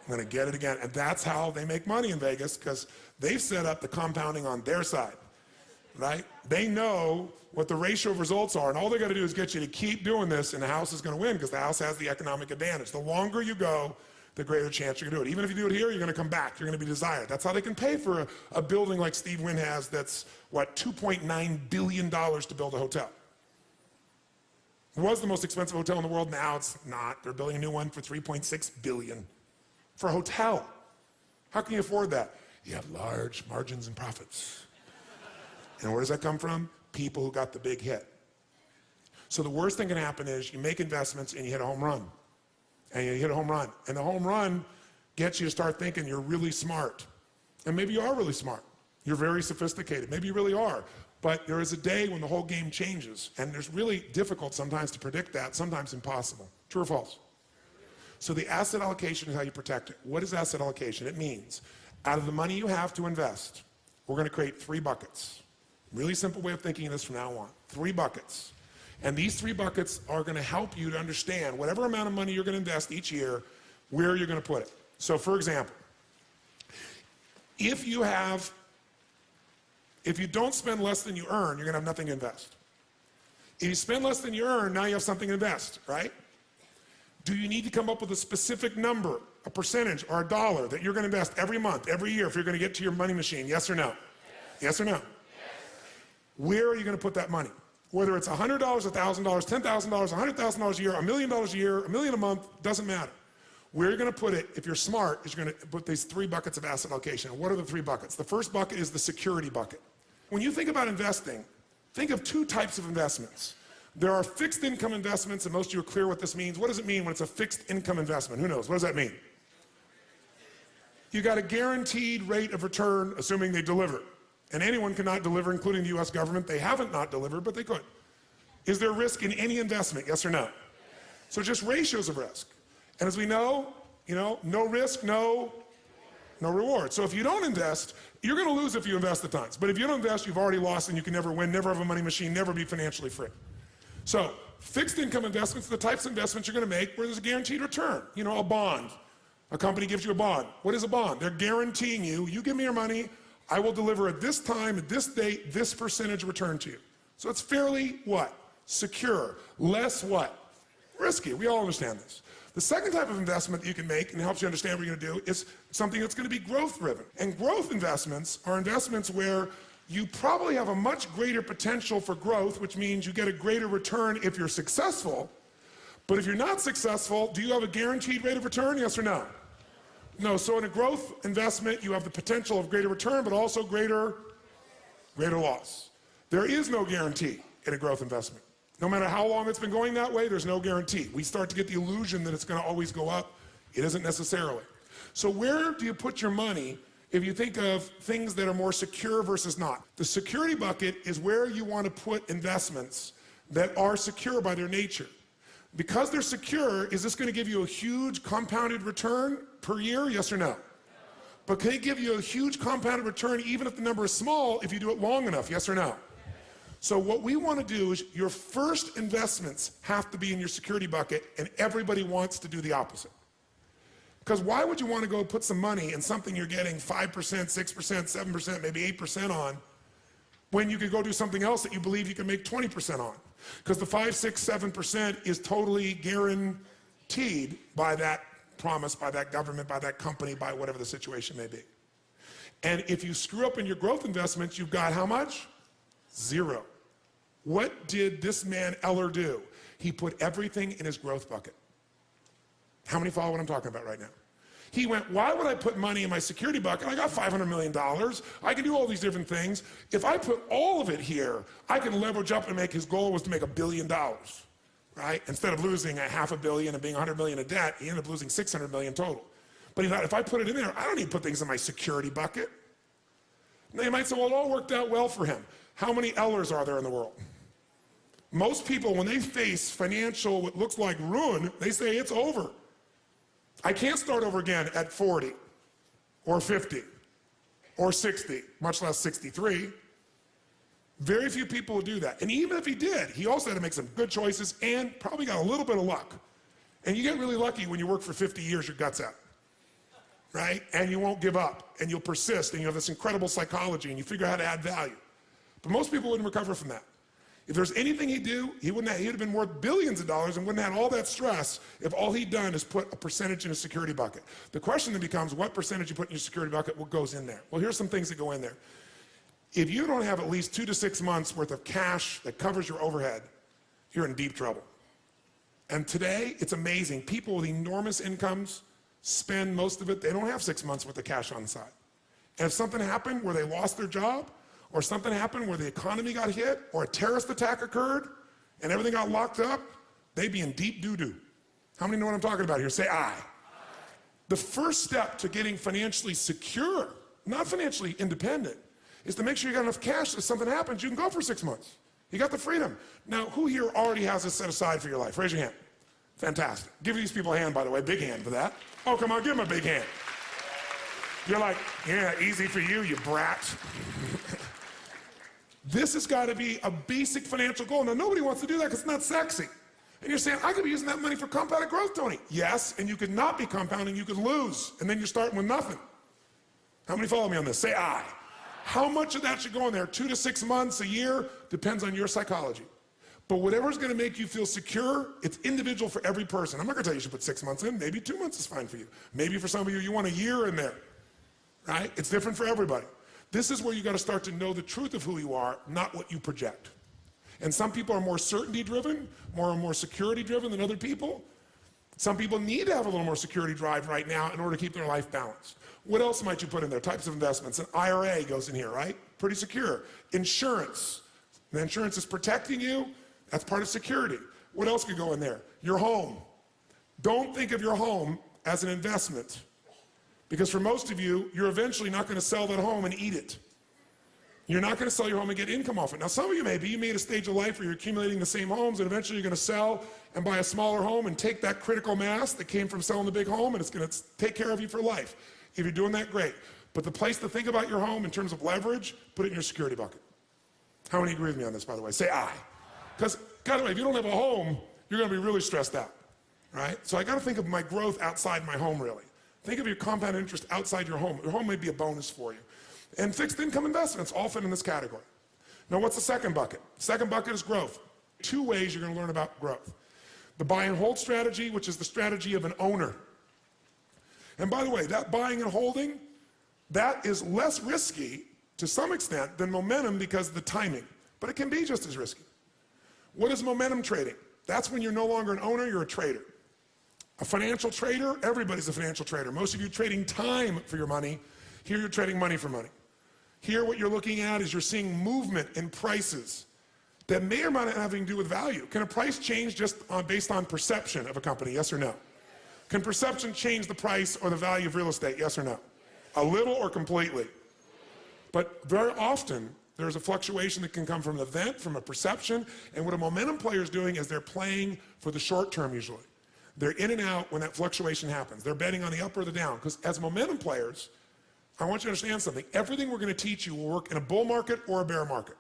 I'm going to get it again. And that's how they make money in Vegas, because they've set up the compounding on their side, right? They know what the ratio of results are, and all they got to do is get you to keep doing this, and the house is going to win because the house has the economic advantage. The longer you go, the greater chance you're going to do it. Even if you do it here, you're going to come back. You're going to be desired. That's how they can pay for a building like Steve Wynn has that's, what, $2.9 billion to build a hotel. It was the most expensive hotel in the world. Now it's not. They're building a new one for $3.6 billion for a hotel. How can you afford that? You have large margins and profits. And where does that come from? People who got the big hit. So the worst thing can happen is you make investments and you hit a home run. And you hit a home run. And the home run gets you to start thinking you're really smart. And maybe you are really smart. You're very sophisticated. Maybe you really are. But there is a day when the whole game changes. And it's really difficult sometimes to predict that, sometimes impossible. True or false? So the asset allocation is how you protect it. What is asset allocation? It means out of the money you have to invest, we're going to create 3 buckets. Really simple way of thinking of this from now on. 3 buckets. And these 3 buckets are going to help you to understand whatever amount of money you're going to invest each year, where you're going to put it. So for example, if you don't spend less than you earn, you're going to have nothing to invest. If you spend less than you earn, now you have something to invest, right? Do you need to come up with a specific number, a percentage, or a dollar that you're going to invest every month, every year, if you're going to get to your money machine? Yes or no? Yes or no? Yes. Where are you going to put that money? Whether it's $100, $1,000, $10,000, $100,000 a year, $1 million a year, $1 million a month, doesn't matter. Where you're going to put it, if you're smart, is you're going to put these 3 buckets of asset allocation. What are the 3 buckets? The first bucket is the security bucket. When you think about investing, think of 2 types of investments. There are fixed income investments, and most of you are clear what this means. What does it mean when it's a fixed income investment? Who knows? What does that mean? You got a guaranteed rate of return, assuming they deliver. And anyone cannot deliver, including the US government. They haven't not delivered, but they could. Is there risk in any investment? Yes or no? So just ratios of risk. And as we know, no risk, no reward. So if you don't invest, you're going to lose if you invest at times. But if you don't invest, you've already lost and you can never win, never have a money machine, never be financially free. So fixed income investments are the types of investments you're going to make where there's a guaranteed return. A bond. A company gives you a bond. What is a bond? They're guaranteeing you give me your money, I will deliver at this time, at this date, this percentage return to you. So it's fairly what? Secure. Less what? Risky. We all understand this. The second type of investment that you can make and helps you understand what you're going to do is something that's going to be growth driven. And growth investments are investments where you probably have a much greater potential for growth, which means you get a greater return if you're successful. But if you're not successful, do you have a guaranteed rate of return? Yes or no? No. So in a growth investment, you have the potential of greater return, but also greater loss. There is no guarantee in a growth investment. No matter how long it's been going that way, there's no guarantee. We start to get the illusion that it's going to always go up. It isn't necessarily. So where do you put your money if you think of things that are more secure versus not? The security bucket is where you want to put investments that are secure by their nature. Because they're secure, is this going to give you a huge compounded return per year? Yes or no? But can it give you a huge compounded return even if the number is small if you do it long enough? Yes or no? So what we want to do is your first investments have to be in your security bucket, and everybody wants to do the opposite. Because why would you want to go put some money in something you're getting 5%, 6%, 7%, maybe 8% on, when you could go do something else that you believe you can make 20% on? Because the 5, 6, 7% is totally guaranteed by that promise, by that government, by that company, by whatever the situation may be. And if you screw up in your growth investments, you've got how much? 0. What did this man Eller do? He put everything in his growth bucket. How many follow what I'm talking about right now? He went, why would I put money in my security bucket? I got $500 million. I can do all these different things. If I put all of it here, I can leverage up and make, his goal was to make $1 billion, right? Instead of losing $500 million and being $100 million in debt, he ended up losing $600 million total. But he thought, if I put it in there, I don't need to put things in my security bucket. Now you might say, well, it all worked out well for him. How many Ellers are there in the world? Most people, when they face financial, what looks like ruin, they say it's over. I can't start over again at 40 or 50 or 60, much less 63. Very few people would do that. And even if he did, he also had to make some good choices and probably got a little bit of luck. And you get really lucky when you work for 50 years, your guts out, right? And you won't give up, and you'll persist, and you have this incredible psychology, and you figure out how to add value. But most people wouldn't recover from that. If there's anything he'd do, he'd have been worth billions of dollars and wouldn't have had all that stress if all he'd done is put a percentage in a security bucket. The question then becomes, what percentage you put in your security bucket, what goes in there? Well, here's some things that go in there. If you don't have at least 2 to 6 months worth of cash that covers your overhead, you're in deep trouble. And today, it's amazing. People with enormous incomes spend most of it. They don't have 6 months worth of cash on the side. And if something happened where they lost their job, or something happened where the economy got hit, or a terrorist attack occurred, and everything got locked up, they'd be in deep doo-doo. How many know what I'm talking about here? Say aye. The first step to getting financially secure, not financially independent, is to make sure you got enough cash that if something happens, you can go for 6 months. You got the freedom. Now, who here already has this set aside for your life? Raise your hand. Fantastic. Give these people a hand, by the way, big hand for that. Oh, come on, give them a big hand. You're like, yeah, easy for you, you brat. This has got to be a basic financial goal. Now, nobody wants to do that because it's not sexy. And you're saying, I could be using that money for compounded growth, Tony. Yes, and you could not be compounding, you could lose, and then you're starting with nothing. How many follow me on this? Say aye. How much of that should go in there? 2 to 6 months, a year? Depends on your psychology. But whatever's going to make you feel secure, it's individual for every person. I'm not going to tell you should put 6 months in. Maybe 2 months is fine for you. Maybe for some of you, you want a year in there. Right? It's different for everybody. This is where you got to start to know the truth of who you are, not what you project. And some people are more certainty driven, more security driven than other people. Some people need to have a little more security drive right now in order to keep their life balanced. What else might you put in there? Types of investments. An IRA goes in here, right? Pretty secure. Insurance. The insurance is protecting you. That's part of security. What else could go in there? Your home. Don't think of your home as an investment. Because for most of you, you're eventually not going to sell that home and eat it. You're not going to sell your home and get income off it. Now, some of you maybe, you made a stage of life where you're accumulating the same homes, and eventually you're going to sell and buy a smaller home and take that critical mass that came from selling the big home, and it's going to take care of you for life. If you're doing that, great. But the place to think about your home in terms of leverage, put it in your security bucket. How many agree with me on this, by the way? Say aye. Because, by the way, if you don't have a home, you're going to be really stressed out, right? So I got to think of my growth outside my home, really. Think of your compound interest outside your home. Your home may be a bonus for you. And fixed income investments all fit in this category. Now, what's the second bucket? Second bucket is growth. 2 ways you're going to learn about growth. The buy and hold strategy, which is the strategy of an owner. And by the way, that buying and holding, that is less risky to some extent than momentum because of the timing. But it can be just as risky. What is momentum trading? That's when you're no longer an owner, you're a trader. A financial trader, everybody's a financial trader. Most of you trading time for your money. Here you're trading money for money. Here what you're looking at is you're seeing movement in prices that may or may not have anything to do with value. Can a price change just based on perception of a company, yes or no? Can perception change the price or the value of real estate, yes or no? A little or completely? But very often, there's a fluctuation that can come from an event, from a perception, and what a momentum player is doing is they're playing for the short term usually. They're in and out when that fluctuation happens. They're betting on the up or the down, because as momentum players, I want you to understand something. Everything we're going to teach you will work in a bull market or a bear market.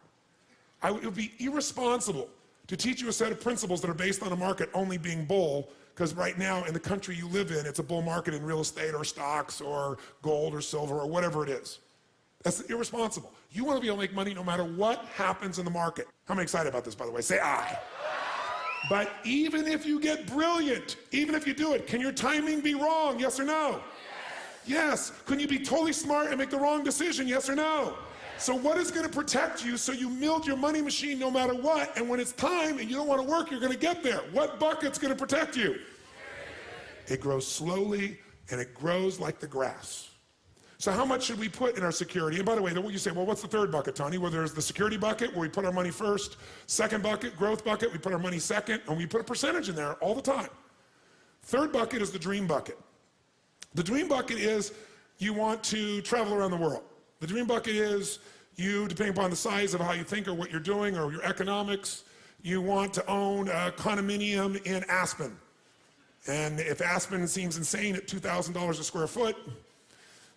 It would be irresponsible to teach you a set of principles that are based on a market only being bull, because right now in the country you live in, it's a bull market in real estate or stocks or gold or silver or whatever it is. That's irresponsible. You want to be able to make money no matter what happens in the market. How many excited about this, by the way? Say aye. But even if you get brilliant, even if you do it, can your timing be wrong? Yes or no? Yes. Can you be totally smart and make the wrong decision? Yes or no? So what is going to protect you so you milk your money machine no matter what, and when it's time and you don't want to work, you're going to get there? What bucket's going to protect you? It grows slowly and it grows like the grass. So how much should we put in our security? And by the way, you say, well, what's the third bucket, Tony? Well, there's the security bucket where we put our money first. Second bucket, growth bucket, we put our money second, and we put a percentage in there all the time. Third bucket is the dream bucket. The dream bucket is you want to travel around the world. The dream bucket is you, depending upon the size of how you think or what you're doing or your economics, you want to own a condominium in Aspen. And if Aspen seems insane at $2,000 a square foot,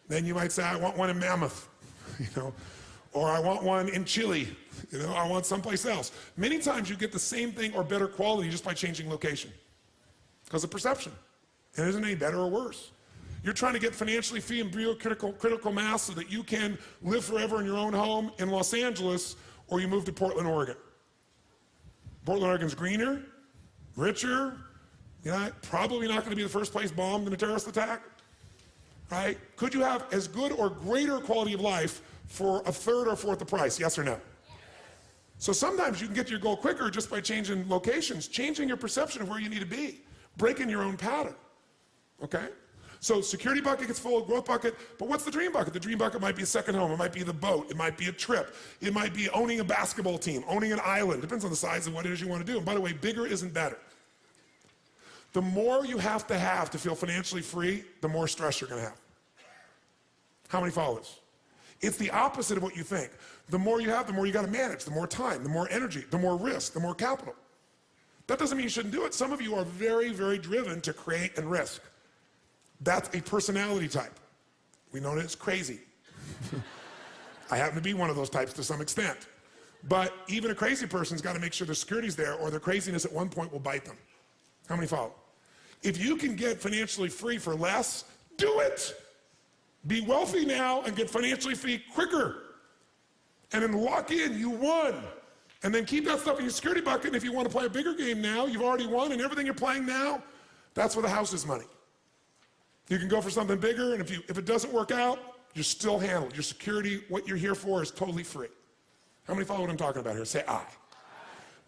then you might say, I want one in Mammoth, or I want one in Chile, I want someplace else. Many times you get the same thing or better quality just by changing location because of perception. And it isn't any better or worse. You're trying to get financially free and real critical mass so that you can live forever in your own home in Los Angeles, or you move to Portland, Oregon. Portland, Oregon's greener, richer, probably not going to be the first place bombed in a terrorist attack, right? Could you have as good or greater quality of life for a third or fourth the price, yes or no? So sometimes you can get to your goal quicker just by changing locations, changing your perception of where you need to be, breaking your own pattern, okay? So security bucket gets full, growth bucket, but what's the dream bucket? The dream bucket might be a second home, it might be the boat, it might be a trip, it might be owning a basketball team, owning an island, depends on the size of what it is you want to do. And by the way, bigger isn't better. The more you have to feel financially free, the more stress you're going to have. How many follow this? It's the opposite of what you think. The more you have, the more you got to manage, the more time, the more energy, the more risk, the more capital. That doesn't mean you shouldn't do it. Some of you are very, very driven to create and risk. That's a personality type. We know that it's crazy. I happen to be one of those types to some extent. But even a crazy person's got to make sure their security's there, or their craziness at one point will bite them. How many follow? If you can get financially free for less, do it. Be wealthy now and get financially free quicker. And then lock in, you won. And then keep that stuff in your security bucket. And if you want to play a bigger game now, you've already won, and everything you're playing now, that's where the house is money. You can go for something bigger, and if it doesn't work out, you're still handled. Your security, what you're here for, is totally free. How many follow what I'm talking about here? Say aye.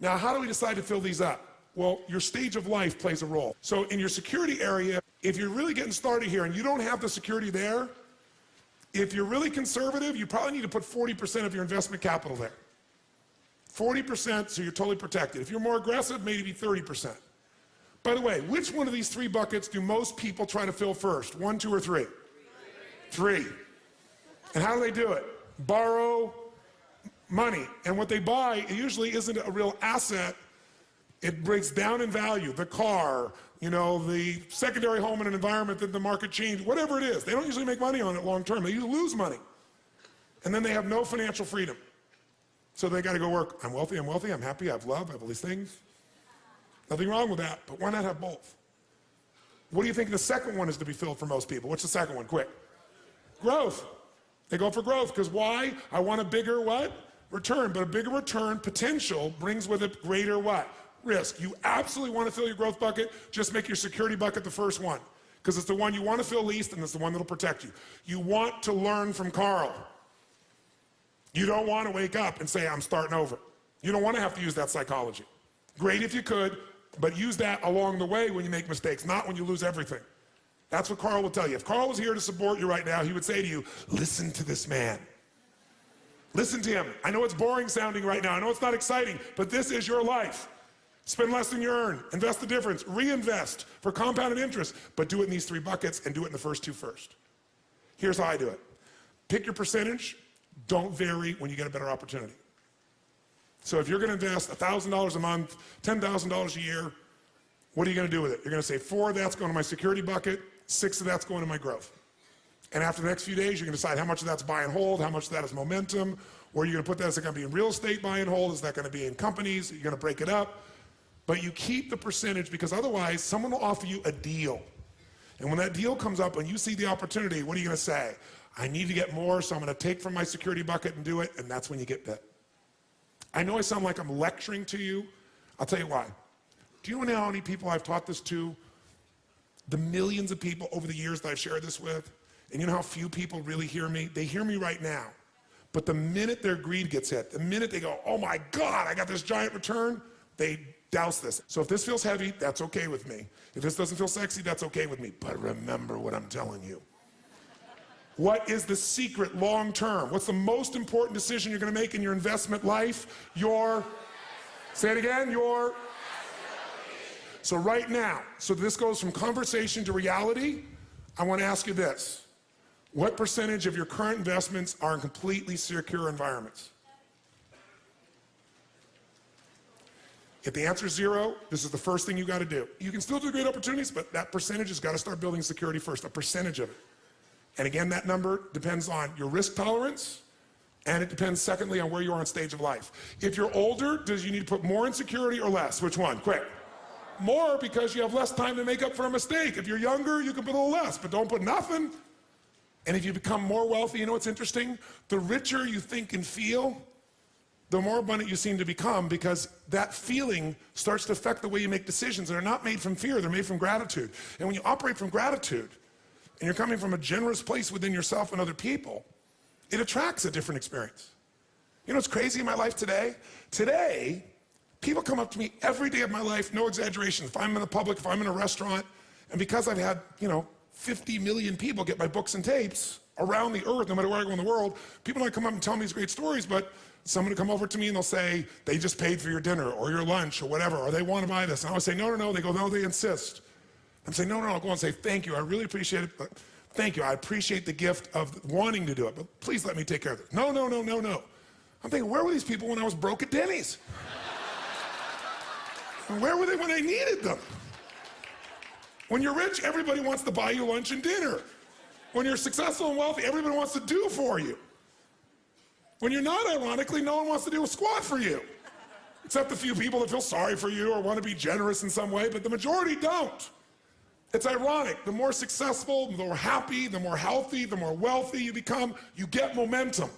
Now, how do we decide to fill these up? Well, your stage of life plays a role. So in your security area, if you're really getting started here and you don't have the security there, if you're really conservative, you probably need to put 40% of your investment capital there. 40%, so you're totally protected. If you're more aggressive, maybe 30%. By the way, which one of these three buckets do most people try to fill first? 1, 2, or 3? Three. And how do they do it? Borrow money. And what they buy usually isn't a real asset. It breaks down in value. The car, the secondary home in an environment that the market changed, whatever it is. They don't usually make money on it long term. They usually lose money. And then they have no financial freedom. So they got to go work. I'm wealthy, I'm happy, I have love, I have all these things. Nothing wrong with that, but why not have both? What do you think the second one is to be filled for most people? What's the second one? Quick. Growth. They go for growth because why? I want a bigger what? Return. But a bigger return potential brings with it greater what? Risk. You absolutely want to fill your growth bucket, just make your security bucket the first one because it's the one you want to fill least and it's the one that'll protect you. You want to learn from Carl. You don't want to wake up and say, I'm starting over. You don't want to have to use that psychology. Great if you could, but use that along the way when you make mistakes, not when you lose everything. That's what Carl will tell you. If Carl was here to support you right now, he would say to you, listen to this man. Listen to him. I know it's boring sounding right now. I know it's not exciting, but this is your life. Spend less than you earn. Invest the difference. Reinvest for compounded interest, but do it in these three buckets and do it in the first two first. Here's how I do it. Pick your percentage. Don't vary when you get a better opportunity. So if you're going to invest $1,000 a month, $10,000 a year, what are you going to do with it? You're going to say 4 of that's going to my security bucket, 6 of that's going to my growth. And after the next few days, you're going to decide how much of that's buy and hold, how much of that is momentum, where you're going to put that. Is it going to be in real estate buy and hold? Is that going to be in companies? You're going to break it up. But you keep the percentage because otherwise someone will offer you a deal. And when that deal comes up and you see the opportunity, what are you going to say? I need to get more, so I'm going to take from my security bucket and do it, and that's when you get bit. I know I sound like I'm lecturing to you. I'll tell you why. Do you know how many people I've taught this to? The millions of people over the years that I've shared this with. And you know how few people really hear me? They hear me right now. But the minute their greed gets hit, the minute they go, oh my God, I got this giant return, they douse this. So if this feels heavy, that's okay with me. If this doesn't feel sexy, that's okay with me. But remember what I'm telling you. What is the secret long term? What's the most important decision you're going to make in your investment life? Say it again, So right now, so this goes from conversation to reality, I want to ask you this. What percentage of your current investments are in completely secure environments? If the answer is 0, this is the first thing you got to do. You can still do great opportunities, but that percentage has got to start building security first, a percentage of it. And again, that number depends on your risk tolerance, and it depends, secondly, on where you are in stage of life. If you're older, do you need to put more in security or less? Which one? Quick. More, because you have less time to make up for a mistake. If you're younger, you can put a little less, but don't put nothing. And if you become more wealthy, you know what's interesting? The richer you think and feel, the more abundant you seem to become, because that feeling starts to affect the way you make decisions. They're not made from fear, they're made from gratitude. And when you operate from gratitude, and you're coming from a generous place within yourself and other people, it attracts a different experience. You know what's crazy in my life today? Today, people come up to me every day of my life, no exaggeration. If I'm in the public, if I'm in a restaurant, and because I've had, 50 million people get my books and tapes around the earth, no matter where I go in the world, people might come up and tell me these great stories, but someone will come over to me and they'll say, they just paid for your dinner or your lunch or whatever, or they want to buy this. And I always say, no. They go, no, they insist. I'm saying, no, I'll go and say, thank you, I really appreciate it, but thank you, I appreciate the gift of wanting to do it, but please let me take care of it. No. I'm thinking, where were these people when I was broke at Denny's? And where were they when I needed them? When you're rich, everybody wants to buy you lunch and dinner. When you're successful and wealthy, everybody wants to do for you. When you're not, ironically, no one wants to do a squat for you. Except the few people that feel sorry for you or want to be generous in some way, but the majority don't. It's ironic. The more successful, the more happy, the more healthy, the more wealthy you become, you get momentum.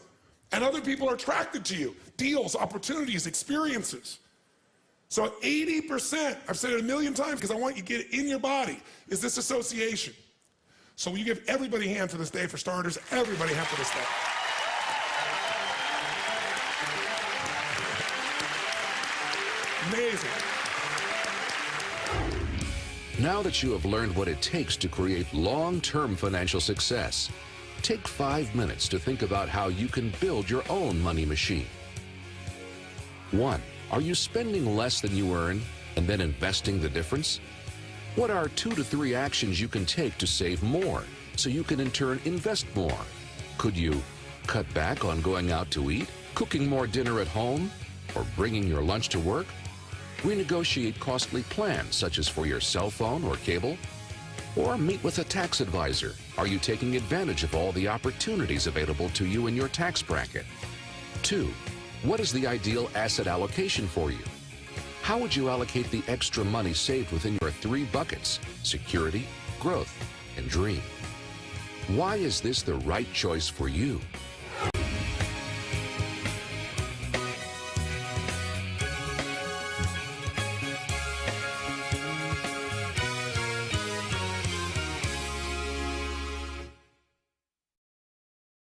And other people are attracted to you. Deals, opportunities, experiences. So 80%, I've said it a million times because I want you to get it in your body, is this association. So will you give everybody a hand for this day, for starters? Everybody a hand for this day. Amazing. Now that you have learned what it takes to create long-term financial success, take 5 minutes to think about how you can build your own money machine. 1. Are you spending less than you earn and then investing the difference? What are 2 to 3 actions you can take to save more so you can in turn invest more? Could you cut back on going out to eat, cooking more dinner at home, or bringing your lunch to work? Renegotiate costly plans such as for your cell phone or cable? Or meet with a tax advisor. Are you taking advantage of all the opportunities available to you in your tax bracket? 2. What is the ideal asset allocation for you? How would you allocate the extra money saved within your 3 buckets: security, growth, and dream? Why is this the right choice for you?